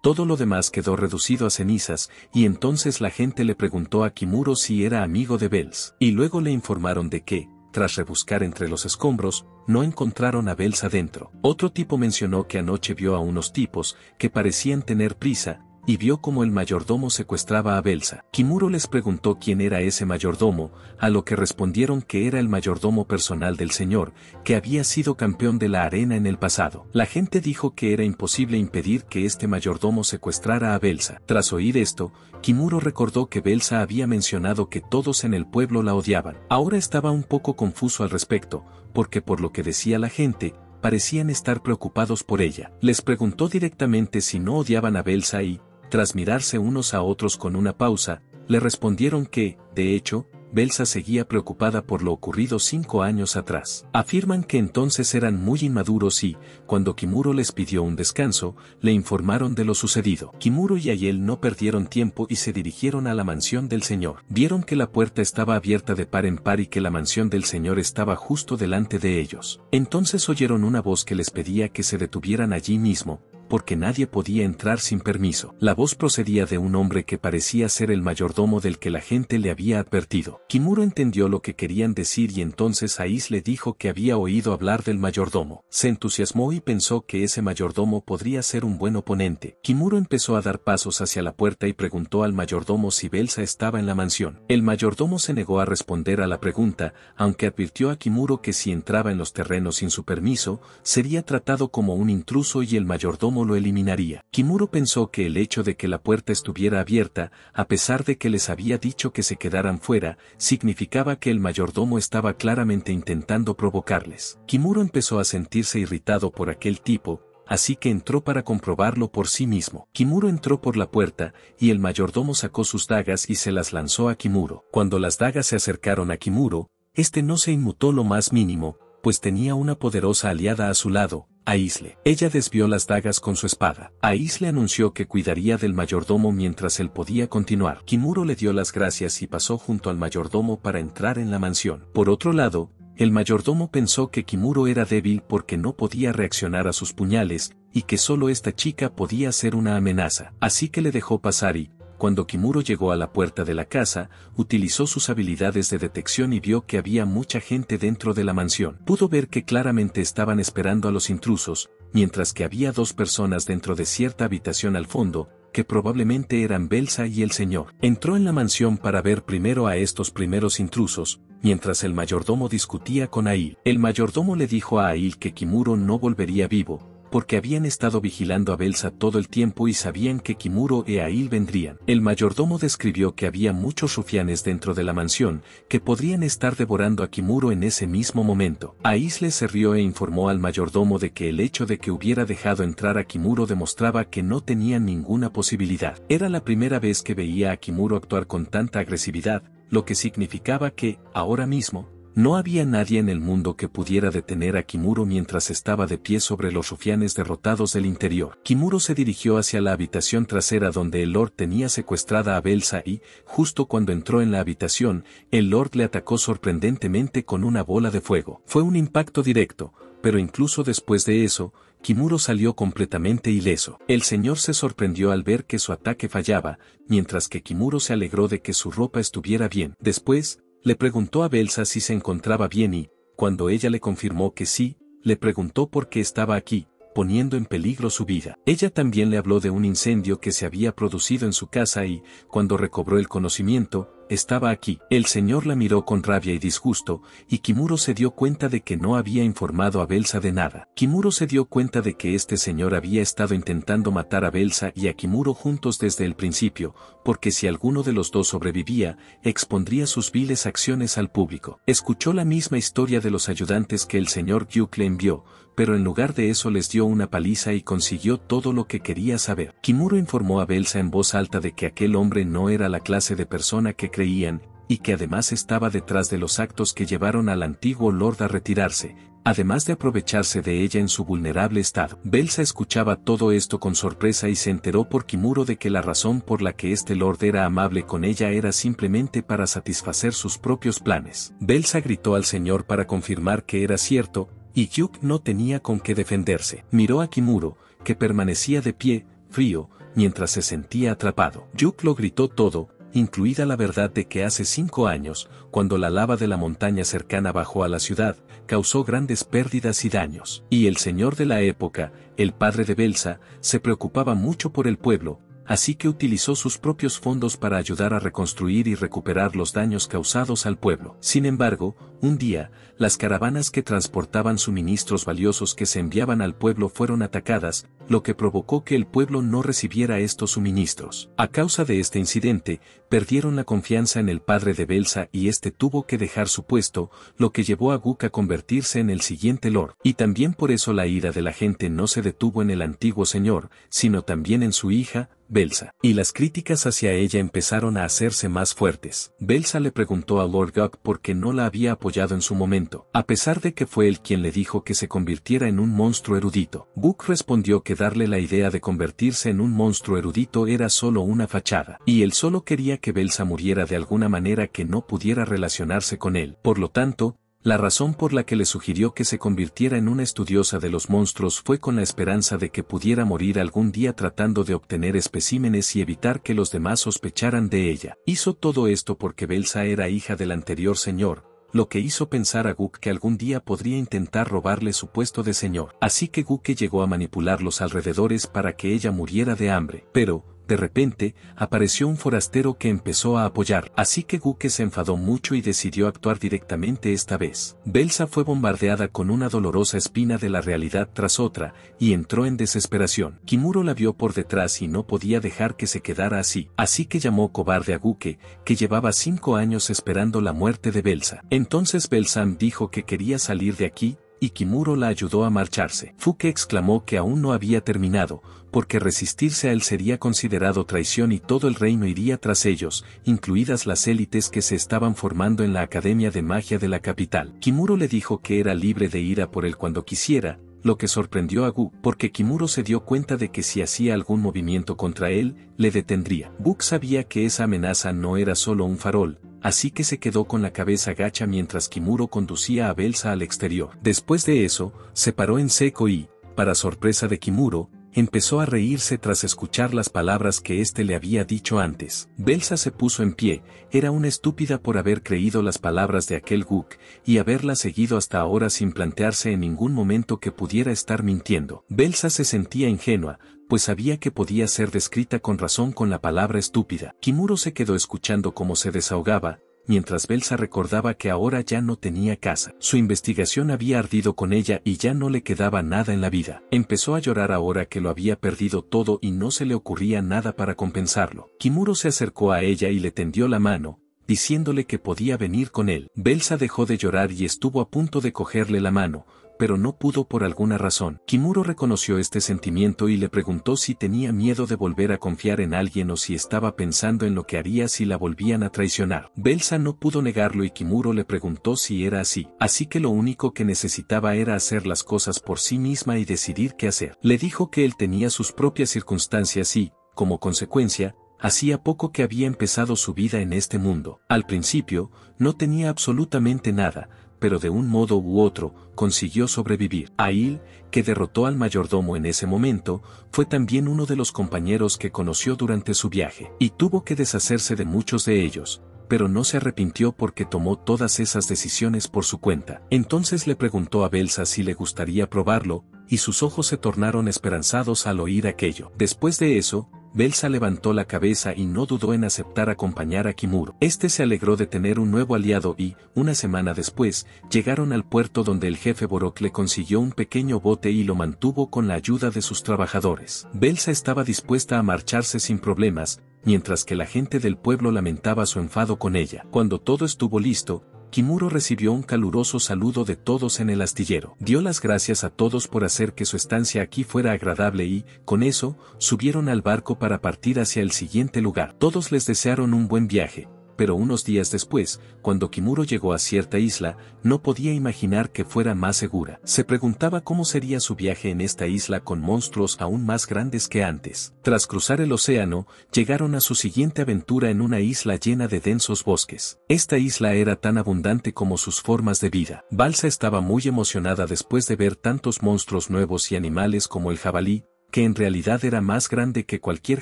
Todo lo demás quedó reducido a cenizas, y entonces la gente le preguntó a Kimuro si era amigo de Bels. Y luego le informaron de que, tras rebuscar entre los escombros, no encontraron a Bels adentro. Otro tipo mencionó que anoche vio a unos tipos, que parecían tener prisa, y vio cómo el mayordomo secuestraba a Belsa. Kimuro les preguntó quién era ese mayordomo, a lo que respondieron que era el mayordomo personal del señor, que había sido campeón de la arena en el pasado. La gente dijo que era imposible impedir que este mayordomo secuestrara a Belsa. Tras oír esto, Kimuro recordó que Belsa había mencionado que todos en el pueblo la odiaban. Ahora estaba un poco confuso al respecto, porque por lo que decía la gente, parecían estar preocupados por ella. Les preguntó directamente si no odiaban a Belsa y, tras mirarse unos a otros con una pausa, le respondieron que, de hecho, Belsa seguía preocupada por lo ocurrido 5 años atrás. Afirman que entonces eran muy inmaduros y, cuando Kimuro les pidió un descanso, le informaron de lo sucedido. Kimuro y Aiel no perdieron tiempo y se dirigieron a la mansión del señor. Vieron que la puerta estaba abierta de par en par y que la mansión del señor estaba justo delante de ellos. Entonces oyeron una voz que les pedía que se detuvieran allí mismo, porque nadie podía entrar sin permiso. La voz procedía de un hombre que parecía ser el mayordomo del que la gente le había advertido. Kimuro entendió lo que querían decir y entonces Ais le dijo que había oído hablar del mayordomo. Se entusiasmó y pensó que ese mayordomo podría ser un buen oponente. Kimuro empezó a dar pasos hacia la puerta y preguntó al mayordomo si Belsa estaba en la mansión. El mayordomo se negó a responder a la pregunta, aunque advirtió a Kimuro que si entraba en los terrenos sin su permiso, sería tratado como un intruso y el mayordomo lo eliminaría. Kimuro pensó que el hecho de que la puerta estuviera abierta, a pesar de que les había dicho que se quedaran fuera, significaba que el mayordomo estaba claramente intentando provocarles. Kimuro empezó a sentirse irritado por aquel tipo, así que entró para comprobarlo por sí mismo. Kimuro entró por la puerta, y el mayordomo sacó sus dagas y se las lanzó a Kimuro. Cuando las dagas se acercaron a Kimuro, este no se inmutó lo más mínimo, pues tenía una poderosa aliada a su lado, Aisle. Ella desvió las dagas con su espada. Aisle anunció que cuidaría del mayordomo mientras él podía continuar. Kimuro le dio las gracias y pasó junto al mayordomo para entrar en la mansión. Por otro lado, el mayordomo pensó que Kimuro era débil porque no podía reaccionar a sus puñales, y que solo esta chica podía ser una amenaza. Así que le dejó pasar y, cuando Kimuro llegó a la puerta de la casa, utilizó sus habilidades de detección y vio que había mucha gente dentro de la mansión. Pudo ver que claramente estaban esperando a los intrusos, mientras que había dos personas dentro de cierta habitación al fondo, que probablemente eran Belsa y el señor. Entró en la mansión para ver primero a estos primeros intrusos, mientras el mayordomo discutía con Ail. El mayordomo le dijo a Ail que Kimuro no volvería vivo, porque habían estado vigilando a Belsa todo el tiempo y sabían que Kimuro e Ail vendrían. El mayordomo describió que había muchos rufianes dentro de la mansión, que podrían estar devorando a Kimuro en ese mismo momento. Aisle se rió e informó al mayordomo de que el hecho de que hubiera dejado entrar a Kimuro demostraba que no tenían ninguna posibilidad. Era la primera vez que veía a Kimuro actuar con tanta agresividad, lo que significaba que, ahora mismo, no había nadie en el mundo que pudiera detener a Kimuro mientras estaba de pie sobre los rufianes derrotados del interior. Kimuro se dirigió hacia la habitación trasera donde el Lord tenía secuestrada a Belsa y, justo cuando entró en la habitación, el Lord le atacó sorprendentemente con una bola de fuego. Fue un impacto directo, pero incluso después de eso, Kimuro salió completamente ileso. El señor se sorprendió al ver que su ataque fallaba, mientras que Kimuro se alegró de que su ropa estuviera bien. Después, le preguntó a Belsa si se encontraba bien y, cuando ella le confirmó que sí, le preguntó por qué estaba aquí, poniendo en peligro su vida. Ella también le habló de un incendio que se había producido en su casa y, cuando recobró el conocimiento, estaba aquí. El señor la miró con rabia y disgusto, y Kimuro se dio cuenta de que no había informado a Belsa de nada. Kimuro se dio cuenta de que este señor había estado intentando matar a Belsa y a Kimuro juntos desde el principio, porque si alguno de los dos sobrevivía, expondría sus viles acciones al público. Escuchó la misma historia de los ayudantes que el señor Gyuk le envió, pero en lugar de eso les dio una paliza y consiguió todo lo que quería saber. Kimuro informó a Belsa en voz alta de que aquel hombre no era la clase de persona que creían, y que además estaba detrás de los actos que llevaron al antiguo Lord a retirarse, además de aprovecharse de ella en su vulnerable estado. Belsa escuchaba todo esto con sorpresa y se enteró por Kimuro de que la razón por la que este Lord era amable con ella era simplemente para satisfacer sus propios planes. Belsa gritó al señor para confirmar que era cierto, y Gyuk no tenía con qué defenderse. Miró a Kimuro, que permanecía de pie, frío, mientras se sentía atrapado. Gyuk lo gritó todo, incluida la verdad de que hace 5 años, cuando la lava de la montaña cercana bajó a la ciudad, causó grandes pérdidas y daños. Y el señor de la época, el padre de Belsa, se preocupaba mucho por el pueblo, así que utilizó sus propios fondos para ayudar a reconstruir y recuperar los daños causados al pueblo. Sin embargo, un día, las caravanas que transportaban suministros valiosos que se enviaban al pueblo fueron atacadas, lo que provocó que el pueblo no recibiera estos suministros. A causa de este incidente, perdieron la confianza en el padre de Belsa y este tuvo que dejar su puesto, lo que llevó a Guk a convertirse en el siguiente Lord. Y también por eso la ira de la gente no se detuvo en el antiguo señor, sino también en su hija, Belsa. Y las críticas hacia ella empezaron a hacerse más fuertes. Belsa le preguntó a Lord Guk por qué no la había apoyado en su momento, a pesar de que fue él quien le dijo que se convirtiera en un monstruo erudito. Guk respondió que darle la idea de convertirse en un monstruo erudito era solo una fachada, y él solo quería que Belsa muriera de alguna manera que no pudiera relacionarse con él. Por lo tanto, La razón por la que le sugirió que se convirtiera en una estudiosa de los monstruos fue con la esperanza de que pudiera morir algún día tratando de obtener especímenes y evitar que los demás sospecharan de ella. Hizo todo esto porque Belsa era hija del anterior señor, lo que hizo pensar a Guque que algún día podría intentar robarle su puesto de señor. Así que Guque llegó a manipular los alrededores para que ella muriera de hambre. Pero, de repente, apareció un forastero que empezó a apoyar. Así que Guque se enfadó mucho y decidió actuar directamente esta vez. Belsa fue bombardeada con una dolorosa espina de la realidad tras otra, y entró en desesperación. Kimuro la vio por detrás y no podía dejar que se quedara así. Así que llamó cobarde a Guque, que llevaba 5 años esperando la muerte de Belsa. Entonces Belsam dijo que quería salir de aquí, y Kimuro la ayudó a marcharse. Fuke exclamó que aún no había terminado, porque resistirse a él sería considerado traición y todo el reino iría tras ellos, incluidas las élites que se estaban formando en la Academia de Magia de la capital. Kimuro le dijo que era libre de ir a por él cuando quisiera, lo que sorprendió a Gu, porque Kimuro se dio cuenta de que si hacía algún movimiento contra él, le detendría. Gu sabía que esa amenaza no era solo un farol, así que se quedó con la cabeza gacha mientras Kimuro conducía a Belsa al exterior. Después de eso, se paró en seco y, para sorpresa de Kimuro, empezó a reírse tras escuchar las palabras que éste le había dicho antes. Belsa se puso en pie, era una estúpida por haber creído las palabras de aquel Guk, y haberla seguido hasta ahora sin plantearse en ningún momento que pudiera estar mintiendo. Belsa se sentía ingenua, pues sabía que podía ser descrita con razón con la palabra estúpida. Kimuro se quedó escuchando cómo se desahogaba, mientras Belsa recordaba que ahora ya no tenía casa. Su investigación había ardido con ella y ya no le quedaba nada en la vida. Empezó a llorar ahora que lo había perdido todo y no se le ocurría nada para compensarlo. Kimuro se acercó a ella y le tendió la mano, diciéndole que podía venir con él. Belsa dejó de llorar y estuvo a punto de cogerle la mano, pero no pudo por alguna razón. Kimuro reconoció este sentimiento y le preguntó si tenía miedo de volver a confiar en alguien o si estaba pensando en lo que haría si la volvían a traicionar. Belsa no pudo negarlo y Kimuro le preguntó si era así. Así que lo único que necesitaba era hacer las cosas por sí misma y decidir qué hacer. Le dijo que él tenía sus propias circunstancias y, como consecuencia, hacía poco que había empezado su vida en este mundo. Al principio, no tenía absolutamente nada, pero de un modo u otro, consiguió sobrevivir. Aiel, que derrotó al mayordomo en ese momento, fue también uno de los compañeros que conoció durante su viaje, y tuvo que deshacerse de muchos de ellos, pero no se arrepintió porque tomó todas esas decisiones por su cuenta. Entonces le preguntó a Belsa si le gustaría probarlo, y sus ojos se tornaron esperanzados al oír aquello. Después de eso, Belsa levantó la cabeza y no dudó en aceptar acompañar a Kimuro. Este se alegró de tener un nuevo aliado y, una semana después, llegaron al puerto donde el jefe Borok le consiguió un pequeño bote y lo mantuvo con la ayuda de sus trabajadores. Belsa estaba dispuesta a marcharse sin problemas, mientras que la gente del pueblo lamentaba su enfado con ella. Cuando todo estuvo listo, Kimuro recibió un caluroso saludo de todos en el astillero. Dio las gracias a todos por hacer que su estancia aquí fuera agradable y, con eso, subieron al barco para partir hacia el siguiente lugar. Todos les desearon un buen viaje, pero unos días después, cuando Kimuro llegó a cierta isla, no podía imaginar que fuera más segura. Se preguntaba cómo sería su viaje en esta isla con monstruos aún más grandes que antes. Tras cruzar el océano, llegaron a su siguiente aventura en una isla llena de densos bosques. Esta isla era tan abundante como sus formas de vida. Balsa estaba muy emocionada después de ver tantos monstruos nuevos y animales como el jabalí, que en realidad era más grande que cualquier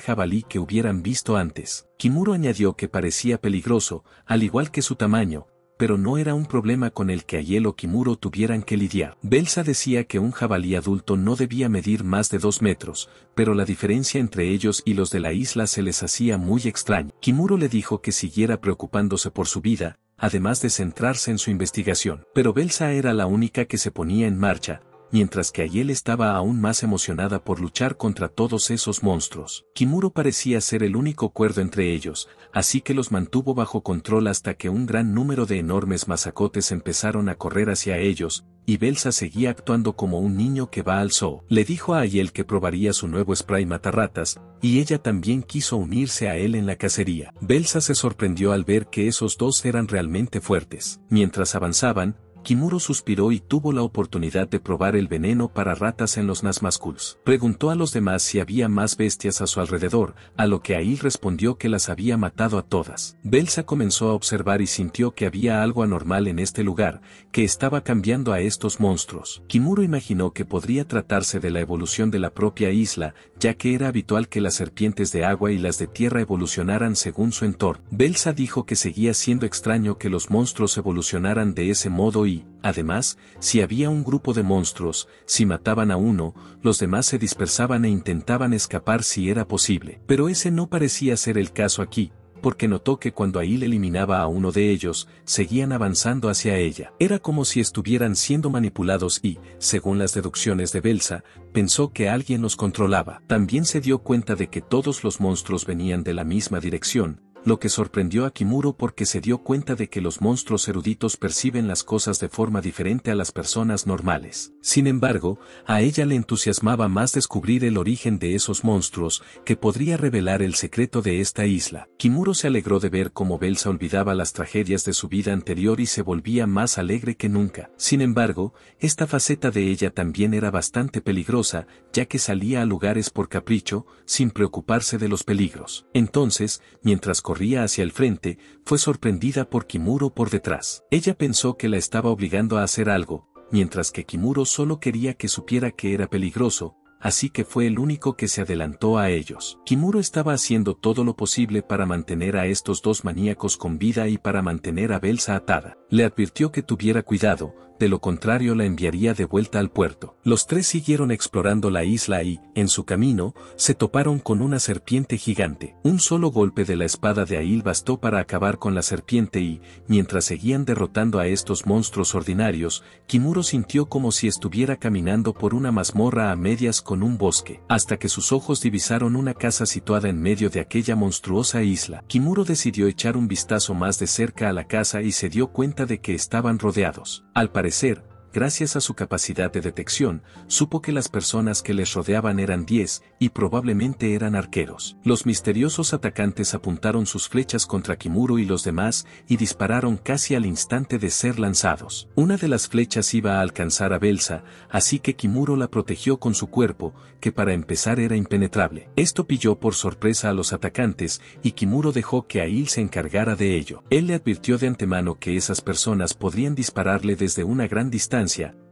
jabalí que hubieran visto antes. Kimuro añadió que parecía peligroso, al igual que su tamaño, pero no era un problema con el que Aiel o Kimuro tuvieran que lidiar. Belsa decía que un jabalí adulto no debía medir más de 2 metros, pero la diferencia entre ellos y los de la isla se les hacía muy extraña. Kimuro le dijo que siguiera preocupándose por su vida, además de centrarse en su investigación. Pero Belsa era la única que se ponía en marcha, mientras que Aiel estaba aún más emocionada por luchar contra todos esos monstruos. Kimuro parecía ser el único cuerdo entre ellos, así que los mantuvo bajo control hasta que un gran número de enormes mazacotes empezaron a correr hacia ellos, y Belsa seguía actuando como un niño que va al zoo. Le dijo a Aiel que probaría su nuevo spray matarratas, y ella también quiso unirse a él en la cacería. Belsa se sorprendió al ver que esos dos eran realmente fuertes. Mientras avanzaban, Kimuro suspiró y tuvo la oportunidad de probar el veneno para ratas en los Nazmazkuls. Preguntó a los demás si había más bestias a su alrededor, a lo que Aiel respondió que las había matado a todas. Belsa comenzó a observar y sintió que había algo anormal en este lugar, que estaba cambiando a estos monstruos. Kimuro imaginó que podría tratarse de la evolución de la propia isla, ya que era habitual que las serpientes de agua y las de tierra evolucionaran según su entorno. Belsa dijo que seguía siendo extraño que los monstruos evolucionaran de ese modo y, además, si había un grupo de monstruos, si mataban a uno, los demás se dispersaban e intentaban escapar si era posible. Pero ese no parecía ser el caso aquí, porque notó que cuando Aiel eliminaba a uno de ellos, seguían avanzando hacia ella. Era como si estuvieran siendo manipulados y, según las deducciones de Belsa, pensó que alguien los controlaba. También se dio cuenta de que todos los monstruos venían de la misma dirección, lo que sorprendió a Kimuro porque se dio cuenta de que los monstruos eruditos perciben las cosas de forma diferente a las personas normales. Sin embargo, a ella le entusiasmaba más descubrir el origen de esos monstruos, que podría revelar el secreto de esta isla. Kimuro se alegró de ver cómo Belsa olvidaba las tragedias de su vida anterior y se volvía más alegre que nunca. Sin embargo, esta faceta de ella también era bastante peligrosa, ya que salía a lugares por capricho, sin preocuparse de los peligros. Entonces, mientras corría hacia el frente, fue sorprendida por Kimuro por detrás. Ella pensó que la estaba obligando a hacer algo, mientras que Kimuro solo quería que supiera que era peligroso, así que fue el único que se adelantó a ellos. Kimuro estaba haciendo todo lo posible para mantener a estos dos maníacos con vida y para mantener a Belsa atada. Le advirtió que tuviera cuidado, de lo contrario la enviaría de vuelta al puerto. Los tres siguieron explorando la isla y, en su camino, se toparon con una serpiente gigante. Un solo golpe de la espada de Aiel bastó para acabar con la serpiente y, mientras seguían derrotando a estos monstruos ordinarios, Kimuro sintió como si estuviera caminando por una mazmorra a medias con un bosque, hasta que sus ojos divisaron una casa situada en medio de aquella monstruosa isla. Kimuro decidió echar un vistazo más de cerca a la casa y se dio cuenta de que estaban rodeados. Al parecer, gracias a su capacidad de detección, supo que las personas que les rodeaban eran 10, y probablemente eran arqueros. Los misteriosos atacantes apuntaron sus flechas contra Kimuro y los demás, y dispararon casi al instante de ser lanzados. Una de las flechas iba a alcanzar a Belsa, así que Kimuro la protegió con su cuerpo, que para empezar era impenetrable. Esto pilló por sorpresa a los atacantes, y Kimuro dejó que Aiel se encargara de ello. Él le advirtió de antemano que esas personas podrían dispararle desde una gran distancia,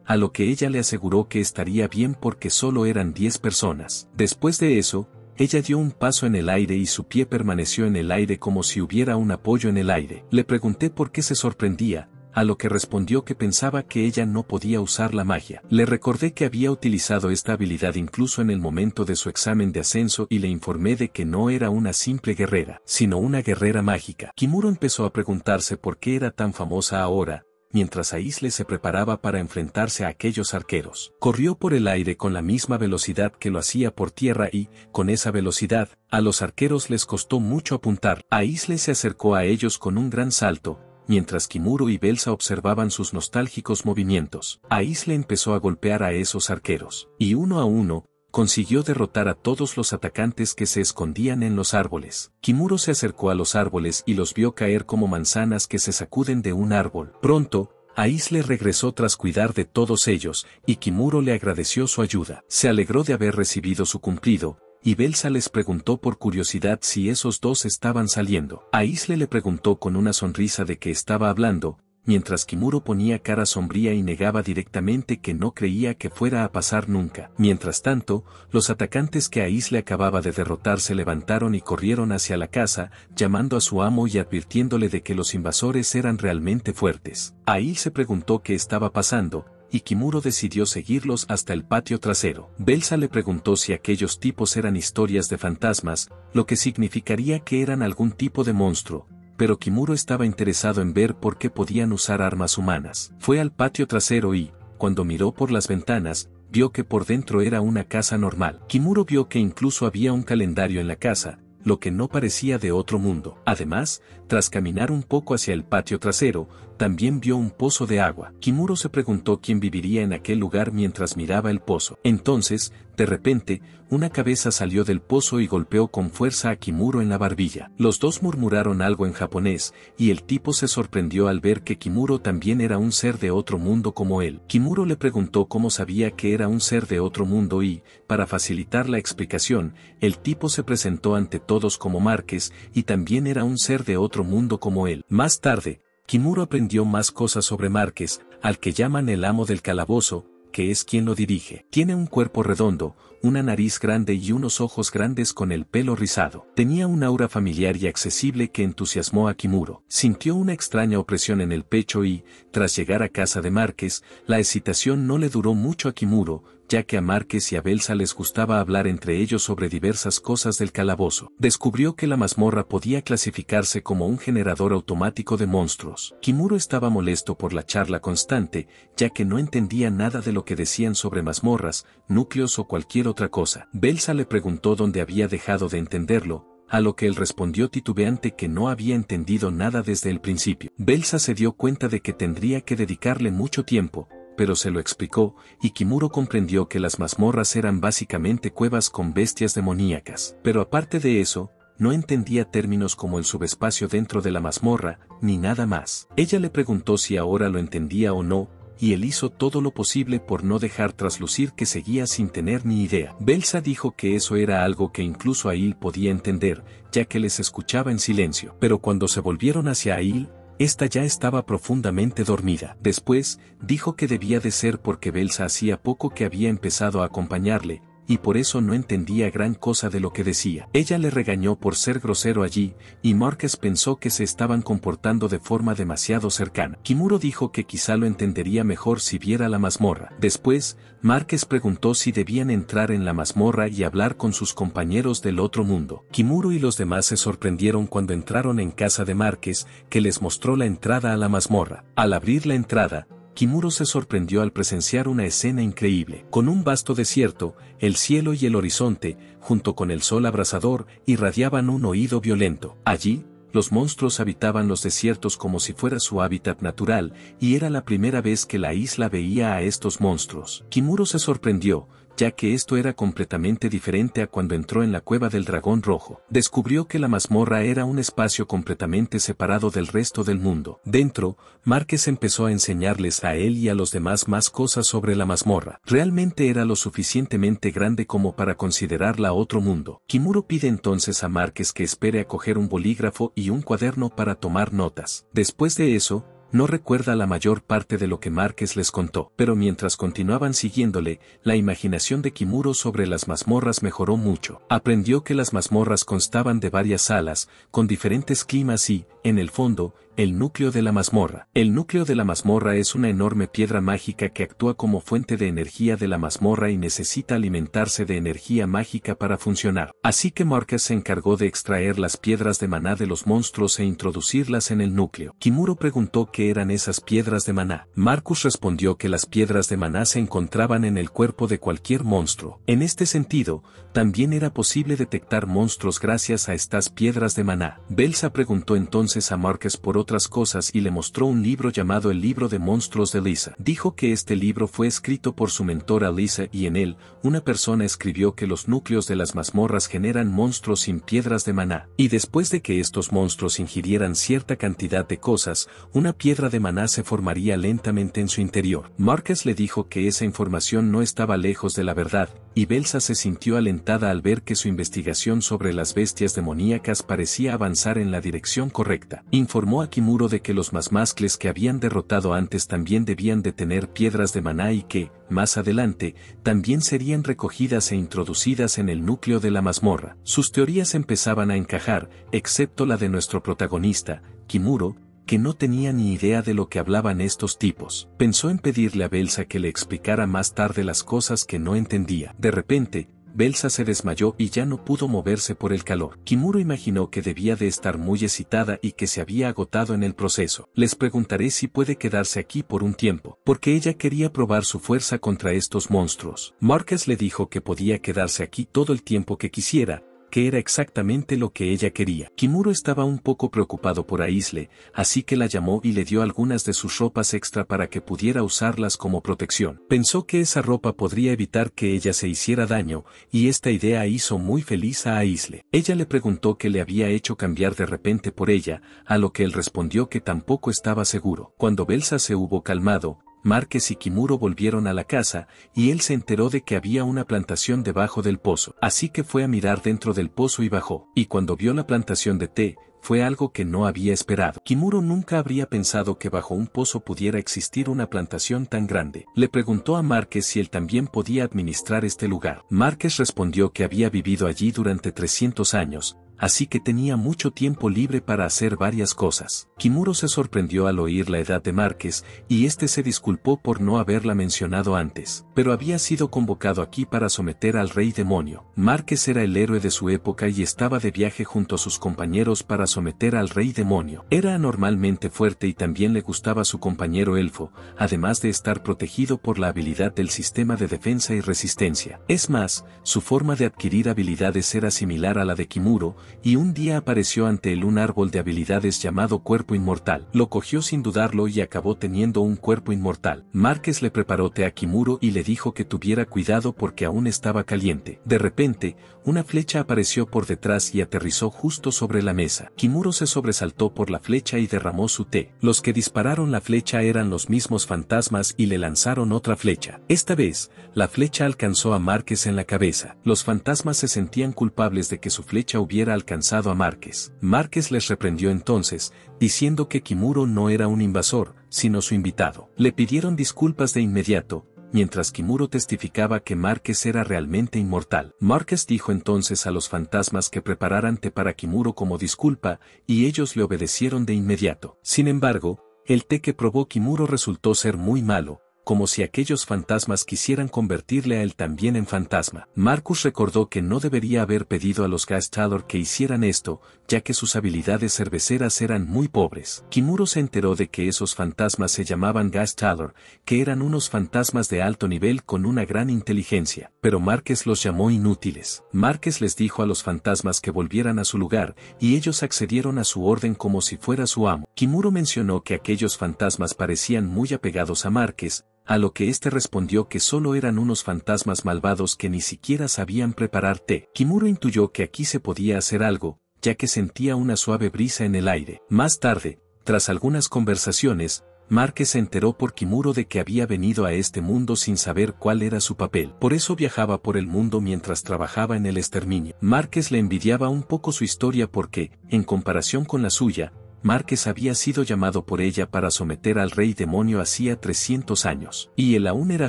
a lo que ella le aseguró que estaría bien porque solo eran 10 personas. Después de eso, ella dio un paso en el aire y su pie permaneció en el aire como si hubiera un apoyo en el aire. Le pregunté por qué se sorprendía, a lo que respondió que pensaba que ella no podía usar la magia. Le recordé que había utilizado esta habilidad incluso en el momento de su examen de ascenso y le informé de que no era una simple guerrera, sino una guerrera mágica. Kimuro empezó a preguntarse por qué era tan famosa ahora, mientras Aiel se preparaba para enfrentarse a aquellos arqueros. Corrió por el aire con la misma velocidad que lo hacía por tierra y, con esa velocidad, a los arqueros les costó mucho apuntar. Aiel se acercó a ellos con un gran salto, mientras Kimuro y Belsa observaban sus nostálgicos movimientos. Aiel empezó a golpear a esos arqueros, y uno a uno, consiguió derrotar a todos los atacantes que se escondían en los árboles. Kimuro se acercó a los árboles y los vio caer como manzanas que se sacuden de un árbol. Pronto, Aiel regresó tras cuidar de todos ellos, y Kimuro le agradeció su ayuda. Se alegró de haber recibido su cumplido, y Belsa les preguntó por curiosidad si esos dos estaban saliendo. Aiel le preguntó con una sonrisa de qué estaba hablando, mientras Kimuro ponía cara sombría y negaba directamente que no creía que fuera a pasar nunca. Mientras tanto, los atacantes que Aiel acababa de derrotar se levantaron y corrieron hacia la casa, llamando a su amo y advirtiéndole de que los invasores eran realmente fuertes. Aiel se preguntó qué estaba pasando, y Kimuro decidió seguirlos hasta el patio trasero. Belsa le preguntó si aquellos tipos eran historias de fantasmas, lo que significaría que eran algún tipo de monstruo, pero Kimuro estaba interesado en ver por qué podían usar armas humanas. Fue al patio trasero y, cuando miró por las ventanas, vio que por dentro era una casa normal. Kimuro vio que incluso había un calendario en la casa, lo que no parecía de otro mundo. Además, tras caminar un poco hacia el patio trasero, también vio un pozo de agua. Kimuro se preguntó quién viviría en aquel lugar mientras miraba el pozo. Entonces, De repente, una cabeza salió del pozo y golpeó con fuerza a Kimuro en la barbilla. Los dos murmuraron algo en japonés, y el tipo se sorprendió al ver que Kimuro también era un ser de otro mundo como él. Kimuro le preguntó cómo sabía que era un ser de otro mundo y, para facilitar la explicación, el tipo se presentó ante todos como Márquez, y también era un ser de otro mundo como él. Más tarde, Kimuro aprendió más cosas sobre Márquez, al que llaman el amo del calabozo, que es quien lo dirige. Tiene un cuerpo redondo, una nariz grande y unos ojos grandes con el pelo rizado. Tenía un aura familiar y accesible que entusiasmó a Kimuro. Sintió una extraña opresión en el pecho y, tras llegar a casa de Márquez, la excitación no le duró mucho a Kimuro, ya que a Márquez y a Belsa les gustaba hablar entre ellos sobre diversas cosas del calabozo. Descubrió que la mazmorra podía clasificarse como un generador automático de monstruos. Kimuro estaba molesto por la charla constante, ya que no entendía nada de lo que decían sobre mazmorras, núcleos o cualquier otra cosa. Belsa le preguntó dónde había dejado de entenderlo, a lo que él respondió titubeante que no había entendido nada desde el principio. Belsa se dio cuenta de que tendría que dedicarle mucho tiempo, pero se lo explicó, y Kimuro comprendió que las mazmorras eran básicamente cuevas con bestias demoníacas. Pero aparte de eso, no entendía términos como el subespacio dentro de la mazmorra, ni nada más. Ella le preguntó si ahora lo entendía o no, y él hizo todo lo posible por no dejar traslucir que seguía sin tener ni idea. Belsa dijo que eso era algo que incluso Ail podía entender, ya que les escuchaba en silencio. Pero cuando se volvieron hacia Ail, esta ya estaba profundamente dormida. Después, dijo que debía de ser porque Belsa hacía poco que había empezado a acompañarle, y por eso no entendía gran cosa de lo que decía. Ella le regañó por ser grosero allí, y Márquez pensó que se estaban comportando de forma demasiado cercana. Kimuro dijo que quizá lo entendería mejor si viera la mazmorra. Después, Márquez preguntó si debían entrar en la mazmorra y hablar con sus compañeros del otro mundo. Kimuro y los demás se sorprendieron cuando entraron en casa de Márquez, que les mostró la entrada a la mazmorra. Al abrir la entrada, Kimuro se sorprendió al presenciar una escena increíble. Con un vasto desierto, el cielo y el horizonte, junto con el sol abrasador, irradiaban un oído violento. Allí, los monstruos habitaban los desiertos como si fuera su hábitat natural, y era la primera vez que la isla veía a estos monstruos. Kimuro se sorprendió, ya que esto era completamente diferente a cuando entró en la cueva del dragón rojo. Descubrió que la mazmorra era un espacio completamente separado del resto del mundo. Dentro, Márquez empezó a enseñarles a él y a los demás más cosas sobre la mazmorra. Realmente era lo suficientemente grande como para considerarla otro mundo. Kimuro pide entonces a Márquez que espere a coger un bolígrafo y un cuaderno para tomar notas. Después de eso, no recuerda la mayor parte de lo que Márquez les contó, pero mientras continuaban siguiéndole, la imaginación de Kimuro sobre las mazmorras mejoró mucho. Aprendió que las mazmorras constaban de varias salas, con diferentes climas y, en el fondo, el núcleo de la mazmorra. El núcleo de la mazmorra es una enorme piedra mágica que actúa como fuente de energía de la mazmorra y necesita alimentarse de energía mágica para funcionar. Así que Márquez se encargó de extraer las piedras de maná de los monstruos e introducirlas en el núcleo. Kimuro preguntó qué eran esas piedras de maná. Marcus respondió que las piedras de maná se encontraban en el cuerpo de cualquier monstruo. En este sentido, también era posible detectar monstruos gracias a estas piedras de maná. Belsa preguntó entonces a Márquez por otras cosas y le mostró un libro llamado El Libro de Monstruos de Lisa. Dijo que este libro fue escrito por su mentora Lisa y en él, una persona escribió que los núcleos de las mazmorras generan monstruos sin piedras de maná. Y después de que estos monstruos ingirieran cierta cantidad de cosas, una piedra de maná se formaría lentamente en su interior. Márquez le dijo que esa información no estaba lejos de la verdad, y Belsa se sintió alentada al ver que su investigación sobre las bestias demoníacas parecía avanzar en la dirección correcta. Informó a Kimuro de que los masmacles que habían derrotado antes también debían de tener piedras de maná y que, más adelante, también serían recogidas e introducidas en el núcleo de la mazmorra. Sus teorías empezaban a encajar, excepto la de nuestro protagonista, Kimuro, que no tenía ni idea de lo que hablaban estos tipos. Pensó en pedirle a Belsa que le explicara más tarde las cosas que no entendía. De repente, Belsa se desmayó y ya no pudo moverse por el calor. Kimuro imaginó que debía de estar muy excitada y que se había agotado en el proceso. Les preguntaré si puede quedarse aquí por un tiempo, porque ella quería probar su fuerza contra estos monstruos. Márquez le dijo que podía quedarse aquí todo el tiempo que quisiera, que era exactamente lo que ella quería. Kimuro estaba un poco preocupado por Aisle, así que la llamó y le dio algunas de sus ropas extra para que pudiera usarlas como protección. Pensó que esa ropa podría evitar que ella se hiciera daño, y esta idea hizo muy feliz a Aisle. Ella le preguntó qué le había hecho cambiar de repente por ella, a lo que él respondió que tampoco estaba seguro. Cuando Belsa se hubo calmado, Márquez y Kimuro volvieron a la casa, y él se enteró de que había una plantación debajo del pozo. Así que fue a mirar dentro del pozo y bajó. Y cuando vio la plantación de té, fue algo que no había esperado. Kimuro nunca habría pensado que bajo un pozo pudiera existir una plantación tan grande. Le preguntó a Márquez si él también podía administrar este lugar. Márquez respondió que había vivido allí durante 300 años, así que tenía mucho tiempo libre para hacer varias cosas. Kimuro se sorprendió al oír la edad de Márquez, y este se disculpó por no haberla mencionado antes, pero había sido convocado aquí para someter al rey demonio. Márquez era el héroe de su época y estaba de viaje junto a sus compañeros para someter al rey demonio. Era anormalmente fuerte y también le gustaba su compañero elfo, además de estar protegido por la habilidad del sistema de defensa y resistencia. Es más, su forma de adquirir habilidades era similar a la de Kimuro, y un día apareció ante él un árbol de habilidades llamado Cuerpo Inmortal. Lo cogió sin dudarlo y acabó teniendo un cuerpo inmortal. Márquez le preparó té a Kimuro y le dijo que tuviera cuidado porque aún estaba caliente. De repente, una flecha apareció por detrás y aterrizó justo sobre la mesa. Kimuro se sobresaltó por la flecha y derramó su té. Los que dispararon la flecha eran los mismos fantasmas y le lanzaron otra flecha. Esta vez, la flecha alcanzó a Márquez en la cabeza. Los fantasmas se sentían culpables de que su flecha hubiera alcanzado a Márquez. Márquez les reprendió entonces, diciendo que Kimuro no era un invasor, sino su invitado. Le pidieron disculpas de inmediato, mientras Kimuro testificaba que Márquez era realmente inmortal. Márquez dijo entonces a los fantasmas que prepararan té para Kimuro como disculpa, y ellos le obedecieron de inmediato. Sin embargo, el té que probó Kimuro resultó ser muy malo, como si aquellos fantasmas quisieran convertirle a él también en fantasma. Marcus recordó que no debería haber pedido a los Gastador que hicieran esto, ya que sus habilidades cerveceras eran muy pobres. Kimuro se enteró de que esos fantasmas se llamaban Gastador, que eran unos fantasmas de alto nivel con una gran inteligencia, pero Márquez los llamó inútiles. Márquez les dijo a los fantasmas que volvieran a su lugar, y ellos accedieron a su orden como si fuera su amo. Kimuro mencionó que aquellos fantasmas parecían muy apegados a Márquez, a lo que éste respondió que solo eran unos fantasmas malvados que ni siquiera sabían preparar té. Kimuro intuyó que aquí se podía hacer algo, ya que sentía una suave brisa en el aire. Más tarde, tras algunas conversaciones, Márquez se enteró por Kimuro de que había venido a este mundo sin saber cuál era su papel. Por eso viajaba por el mundo mientras trabajaba en el exterminio. Márquez le envidiaba un poco su historia porque, en comparación con la suya, Márquez había sido llamado por ella para someter al rey demonio hacía 300 años. Y él aún era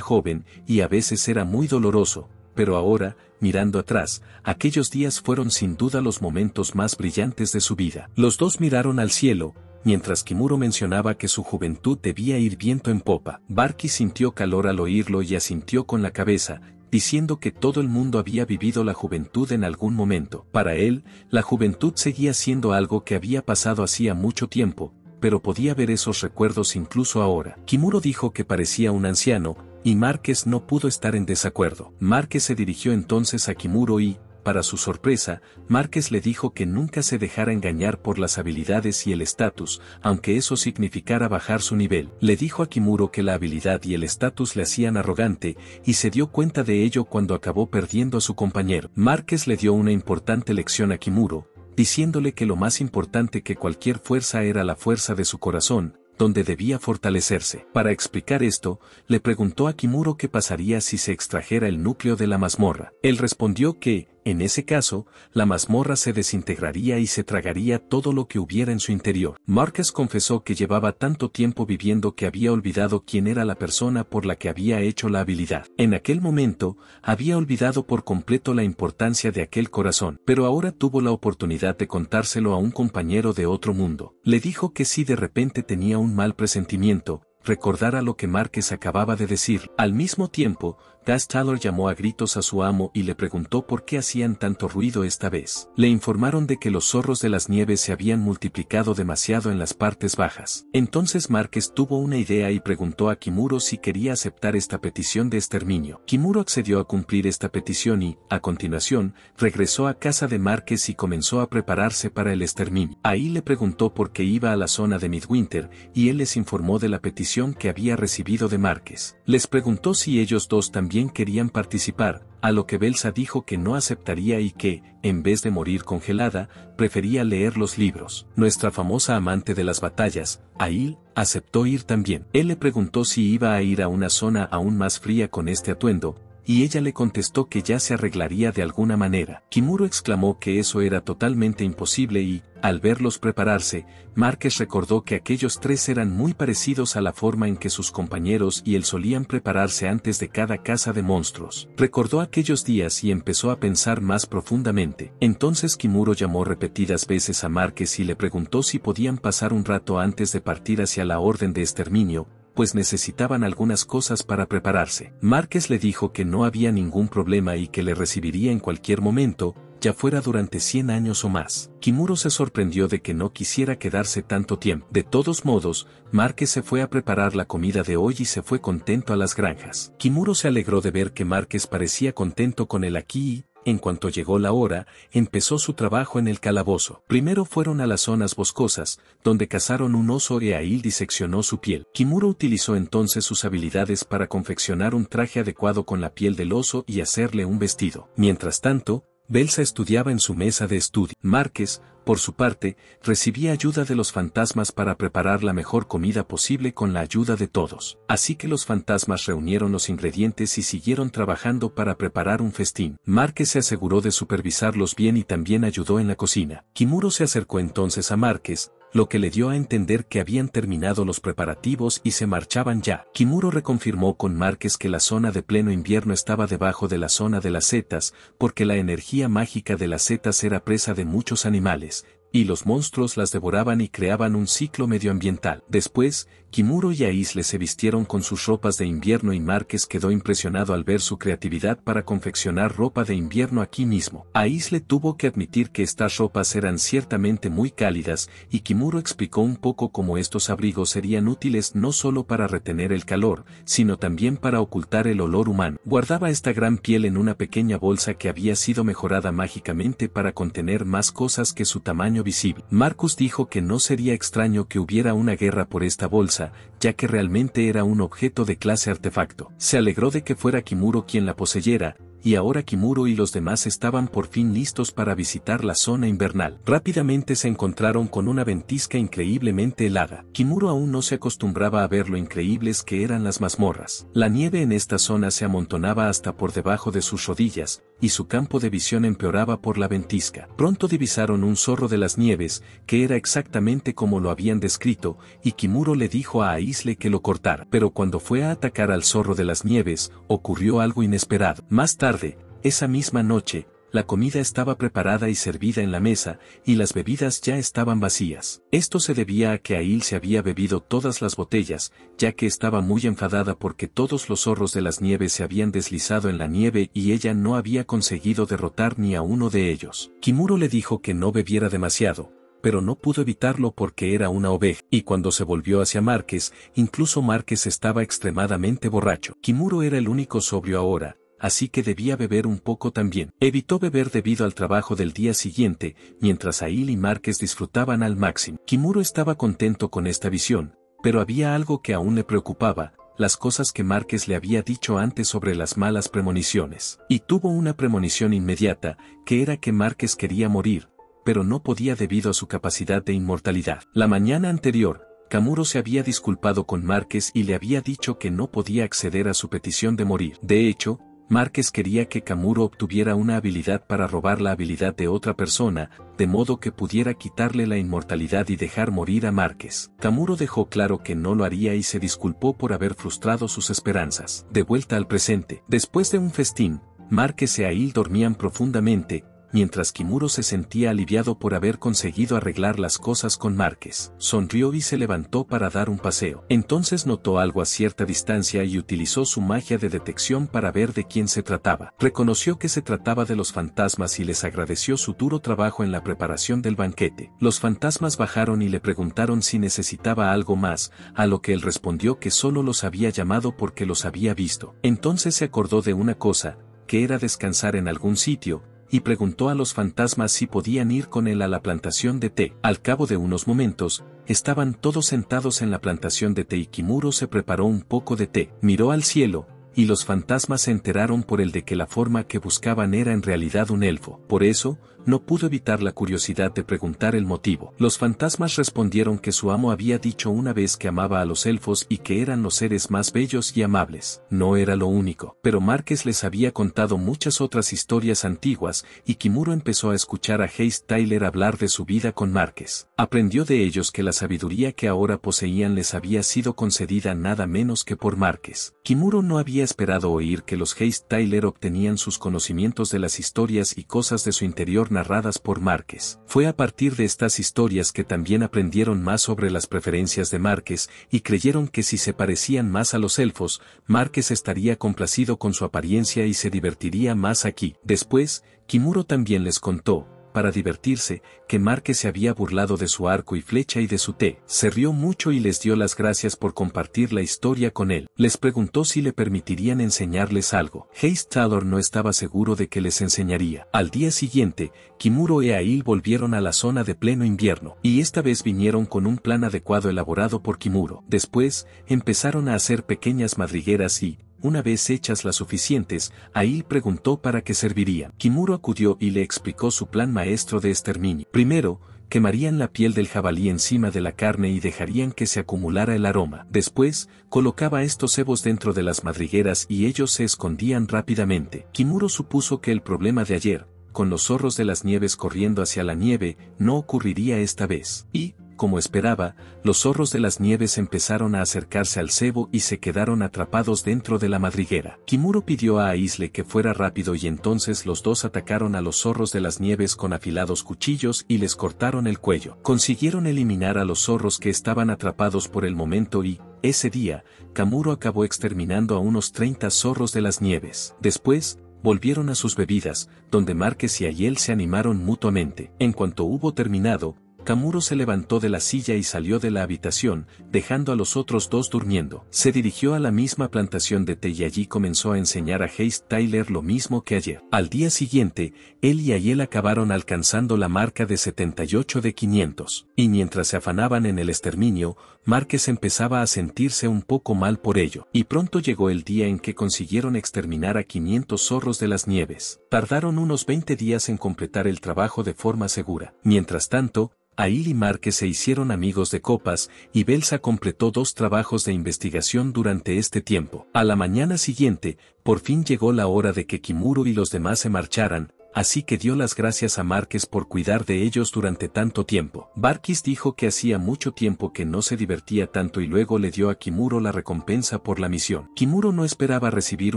joven, y a veces era muy doloroso, pero ahora, mirando atrás, aquellos días fueron sin duda los momentos más brillantes de su vida. Los dos miraron al cielo, mientras Kimuro mencionaba que su juventud debía ir viento en popa. Barky sintió calor al oírlo y asintió con la cabeza, diciendo que todo el mundo había vivido la juventud en algún momento. Para él, la juventud seguía siendo algo que había pasado hacía mucho tiempo, pero podía ver esos recuerdos incluso ahora. Kimuro dijo que parecía un anciano, y Márquez no pudo estar en desacuerdo. Márquez se dirigió entonces a Kimuro y, para su sorpresa, Márquez le dijo que nunca se dejara engañar por las habilidades y el estatus, aunque eso significara bajar su nivel. Le dijo a Kimuro que la habilidad y el estatus le hacían arrogante, y se dio cuenta de ello cuando acabó perdiendo a su compañero. Márquez le dio una importante lección a Kimuro, diciéndole que lo más importante que cualquier fuerza era la fuerza de su corazón, donde debía fortalecerse. Para explicar esto, le preguntó a Kimuro qué pasaría si se extrajera el núcleo de la mazmorra. Él respondió que, en ese caso, la mazmorra se desintegraría y se tragaría todo lo que hubiera en su interior. Márquez confesó que llevaba tanto tiempo viviendo que había olvidado quién era la persona por la que había hecho la habilidad. En aquel momento, había olvidado por completo la importancia de aquel corazón, pero ahora tuvo la oportunidad de contárselo a un compañero de otro mundo. Le dijo que si de repente tenía un mal presentimiento, recordara lo que Márquez acababa de decir. Al mismo tiempo, Gas Taylor llamó a gritos a su amo y le preguntó por qué hacían tanto ruido esta vez. Le informaron de que los zorros de las nieves se habían multiplicado demasiado en las partes bajas. Entonces Márquez tuvo una idea y preguntó a Kimuro si quería aceptar esta petición de exterminio. Kimuro accedió a cumplir esta petición y, a continuación, regresó a casa de Márquez y comenzó a prepararse para el exterminio. Ahí le preguntó por qué iba a la zona de Midwinter y él les informó de la petición que había recibido de Márquez. Les preguntó si ellos dos también querían participar, a lo que Belsa dijo que no aceptaría y que, en vez de morir congelada, prefería leer los libros. Nuestra famosa amante de las batallas, Aiel, aceptó ir también. Él le preguntó si iba a ir a una zona aún más fría con este atuendo, y ella le contestó que ya se arreglaría de alguna manera. Kimuro exclamó que eso era totalmente imposible y, al verlos prepararse, Márquez recordó que aquellos tres eran muy parecidos a la forma en que sus compañeros y él solían prepararse antes de cada caza de monstruos. Recordó aquellos días y empezó a pensar más profundamente. Entonces Kimuro llamó repetidas veces a Márquez y le preguntó si podían pasar un rato antes de partir hacia la orden de exterminio, pues necesitaban algunas cosas para prepararse. Márquez le dijo que no había ningún problema y que le recibiría en cualquier momento, ya fuera durante 100 años o más. Kimuro se sorprendió de que no quisiera quedarse tanto tiempo. De todos modos, Márquez se fue a preparar la comida de hoy y se fue contento a las granjas. Kimuro se alegró de ver que Márquez parecía contento con él aquí y, en cuanto llegó la hora, empezó su trabajo en el calabozo. Primero fueron a las zonas boscosas, donde cazaron un oso y Aiel diseccionó su piel. Kimuro utilizó entonces sus habilidades para confeccionar un traje adecuado con la piel del oso y hacerle un vestido. Mientras tanto, Belsa estudiaba en su mesa de estudio. Márquez, por su parte, recibía ayuda de los fantasmas para preparar la mejor comida posible con la ayuda de todos. Así que los fantasmas reunieron los ingredientes y siguieron trabajando para preparar un festín. Márquez se aseguró de supervisarlos bien y también ayudó en la cocina. Kimuro se acercó entonces a Márquez, lo que le dio a entender que habían terminado los preparativos y se marchaban ya. Kimuro reconfirmó con Márquez que la zona de pleno invierno estaba debajo de la zona de las setas, porque la energía mágica de las setas era presa de muchos animales, y los monstruos las devoraban y creaban un ciclo medioambiental. Después, Kimuro y Aisle se vistieron con sus ropas de invierno y Márquez quedó impresionado al ver su creatividad para confeccionar ropa de invierno aquí mismo. Aisle tuvo que admitir que estas ropas eran ciertamente muy cálidas y Kimuro explicó un poco cómo estos abrigos serían útiles no solo para retener el calor, sino también para ocultar el olor humano. Guardaba esta gran piel en una pequeña bolsa que había sido mejorada mágicamente para contener más cosas que su tamaño visible. Marcus dijo que no sería extraño que hubiera una guerra por esta bolsa, ya que realmente era un objeto de clase artefacto. Se alegró de que fuera Kimuro quien la poseyera, y ahora Kimuro y los demás estaban por fin listos para visitar la zona invernal. Rápidamente se encontraron con una ventisca increíblemente helada. Kimuro aún no se acostumbraba a ver lo increíbles que eran las mazmorras. La nieve en esta zona se amontonaba hasta por debajo de sus rodillas, y su campo de visión empeoraba por la ventisca. Pronto divisaron un zorro de las nieves, que era exactamente como lo habían descrito, y Kimuro le dijo a Aisle que lo cortara. Pero cuando fue a atacar al zorro de las nieves, ocurrió algo inesperado. Más tarde, esa misma noche, la comida estaba preparada y servida en la mesa, y las bebidas ya estaban vacías. Esto se debía a que Aiel se había bebido todas las botellas, ya que estaba muy enfadada porque todos los zorros de las nieves se habían deslizado en la nieve y ella no había conseguido derrotar ni a uno de ellos. Kimuro le dijo que no bebiera demasiado, pero no pudo evitarlo porque era una oveja, y cuando se volvió hacia Márquez, incluso Márquez estaba extremadamente borracho. Kimuro era el único sobrio ahora, así que debía beber un poco también. Evitó beber debido al trabajo del día siguiente, mientras Aiel y Márquez disfrutaban al máximo. Kimuro estaba contento con esta visión, pero había algo que aún le preocupaba, las cosas que Márquez le había dicho antes sobre las malas premoniciones. Y tuvo una premonición inmediata, que era que Márquez quería morir, pero no podía debido a su capacidad de inmortalidad. La mañana anterior, Kimuro se había disculpado con Márquez y le había dicho que no podía acceder a su petición de morir. De hecho, Márquez quería que Kimuro obtuviera una habilidad para robar la habilidad de otra persona, de modo que pudiera quitarle la inmortalidad y dejar morir a Márquez. Kimuro dejó claro que no lo haría y se disculpó por haber frustrado sus esperanzas. De vuelta al presente, después de un festín, Márquez y Aiel dormían profundamente, mientras Kimuro se sentía aliviado por haber conseguido arreglar las cosas con Márquez. Sonrió y se levantó para dar un paseo. Entonces notó algo a cierta distancia y utilizó su magia de detección para ver de quién se trataba. Reconoció que se trataba de los fantasmas y les agradeció su duro trabajo en la preparación del banquete. Los fantasmas bajaron y le preguntaron si necesitaba algo más, a lo que él respondió que solo los había llamado porque los había visto. Entonces se acordó de una cosa, que era descansar en algún sitio, y preguntó a los fantasmas si podían ir con él a la plantación de té. Al cabo de unos momentos, estaban todos sentados en la plantación de té y Kimuro se preparó un poco de té. Miró al cielo, y los fantasmas se enteraron por el de que la forma que buscaban era en realidad un elfo. Por eso, no pudo evitar la curiosidad de preguntar el motivo. Los fantasmas respondieron que su amo había dicho una vez que amaba a los elfos y que eran los seres más bellos y amables. No era lo único, pero Márquez les había contado muchas otras historias antiguas, y Kimuro empezó a escuchar a Hayes Tyler hablar de su vida con Márquez. Aprendió de ellos que la sabiduría que ahora poseían les había sido concedida nada menos que por Márquez. Kimuro no había esperado oír que los Hayes Tyler obtenían sus conocimientos de las historias y cosas de su interior narradas por Márquez. Fue a partir de estas historias que también aprendieron más sobre las preferencias de Márquez y creyeron que si se parecían más a los elfos, Márquez estaría complacido con su apariencia y se divertiría más aquí. Después, Kimuro también les contó, para divertirse, que Márquez se había burlado de su arco y flecha y de su té. Se rió mucho y les dio las gracias por compartir la historia con él. Les preguntó si le permitirían enseñarles algo. Hayes Tyler no estaba seguro de que les enseñaría. Al día siguiente, Kimuro e Aiel volvieron a la zona de pleno invierno, y esta vez vinieron con un plan adecuado elaborado por Kimuro. Después, empezaron a hacer pequeñas madrigueras y, una vez hechas las suficientes, Aiel preguntó para qué servirían. Kimuro acudió y le explicó su plan maestro de exterminio. Primero, quemarían la piel del jabalí encima de la carne y dejarían que se acumulara el aroma. Después, colocaba estos cebos dentro de las madrigueras y ellos se escondían rápidamente. Kimuro supuso que el problema de ayer, con los zorros de las nieves corriendo hacia la nieve, no ocurriría esta vez. Y, como esperaba, los zorros de las nieves empezaron a acercarse al cebo y se quedaron atrapados dentro de la madriguera. Kimuro pidió a Aisle que fuera rápido y entonces los dos atacaron a los zorros de las nieves con afilados cuchillos y les cortaron el cuello. Consiguieron eliminar a los zorros que estaban atrapados por el momento y, ese día, Kimuro acabó exterminando a unos 30 zorros de las nieves. Después, volvieron a sus bebidas, donde Márquez y Aiel se animaron mutuamente. En cuanto hubo terminado, Kimuro se levantó de la silla y salió de la habitación, dejando a los otros dos durmiendo. Se dirigió a la misma plantación de té y allí comenzó a enseñar a Hayes Tyler lo mismo que ayer. Al día siguiente, él y Aiel acabaron alcanzando la marca de 78 de 500. Y mientras se afanaban en el exterminio, Márquez empezaba a sentirse un poco mal por ello. Y pronto llegó el día en que consiguieron exterminar a 500 zorros de las nieves. Tardaron unos 20 días en completar el trabajo de forma segura. Mientras tanto, Aiel y Márquez se hicieron amigos de copas, y Belsa completó 2 trabajos de investigación durante este tiempo. A la mañana siguiente, por fin llegó la hora de que Kimuro y los demás se marcharan, así que dio las gracias a Márquez por cuidar de ellos durante tanto tiempo. Márquez dijo que hacía mucho tiempo que no se divertía tanto y luego le dio a Kimuro la recompensa por la misión. Kimuro no esperaba recibir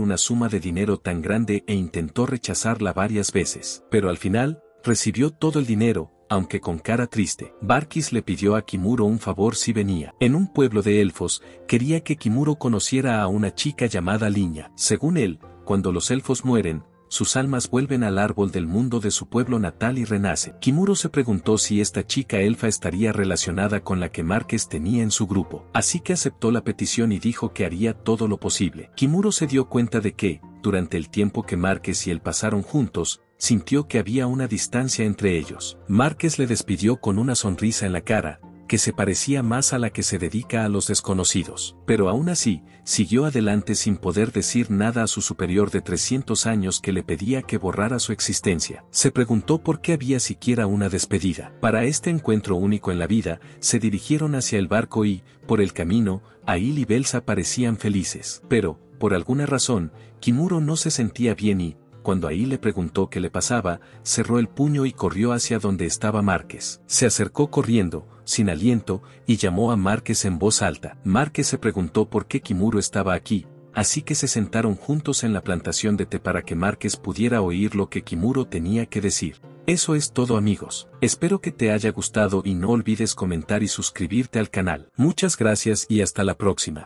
una suma de dinero tan grande e intentó rechazarla varias veces, pero al final, recibió todo el dinero, aunque con cara triste. Márquez le pidió a Kimuro un favor si venía. En un pueblo de elfos, quería que Kimuro conociera a una chica llamada Liña. Según él, cuando los elfos mueren, sus almas vuelven al árbol del mundo de su pueblo natal y renacen. Kimuro se preguntó si esta chica elfa estaría relacionada con la que Márquez tenía en su grupo. Así que aceptó la petición y dijo que haría todo lo posible. Kimuro se dio cuenta de que, durante el tiempo que Márquez y él pasaron juntos, sintió que había una distancia entre ellos. Márquez le despidió con una sonrisa en la cara, que se parecía más a la que se dedica a los desconocidos. Pero aún así, siguió adelante sin poder decir nada a su superior de 300 años que le pedía que borrara su existencia. Se preguntó por qué había siquiera una despedida. Para este encuentro único en la vida, se dirigieron hacia el barco y, por el camino, Aiel y Belsa parecían felices. Pero, por alguna razón, Kimuro no se sentía bien y, cuando Aiel le preguntó qué le pasaba, cerró el puño y corrió hacia donde estaba Márquez. Se acercó corriendo, sin aliento, y llamó a Márquez en voz alta. Márquez se preguntó por qué Kimuro estaba aquí, así que se sentaron juntos en la plantación de té para que Márquez pudiera oír lo que Kimuro tenía que decir. Eso es todo, amigos. Espero que te haya gustado y no olvides comentar y suscribirte al canal. Muchas gracias y hasta la próxima.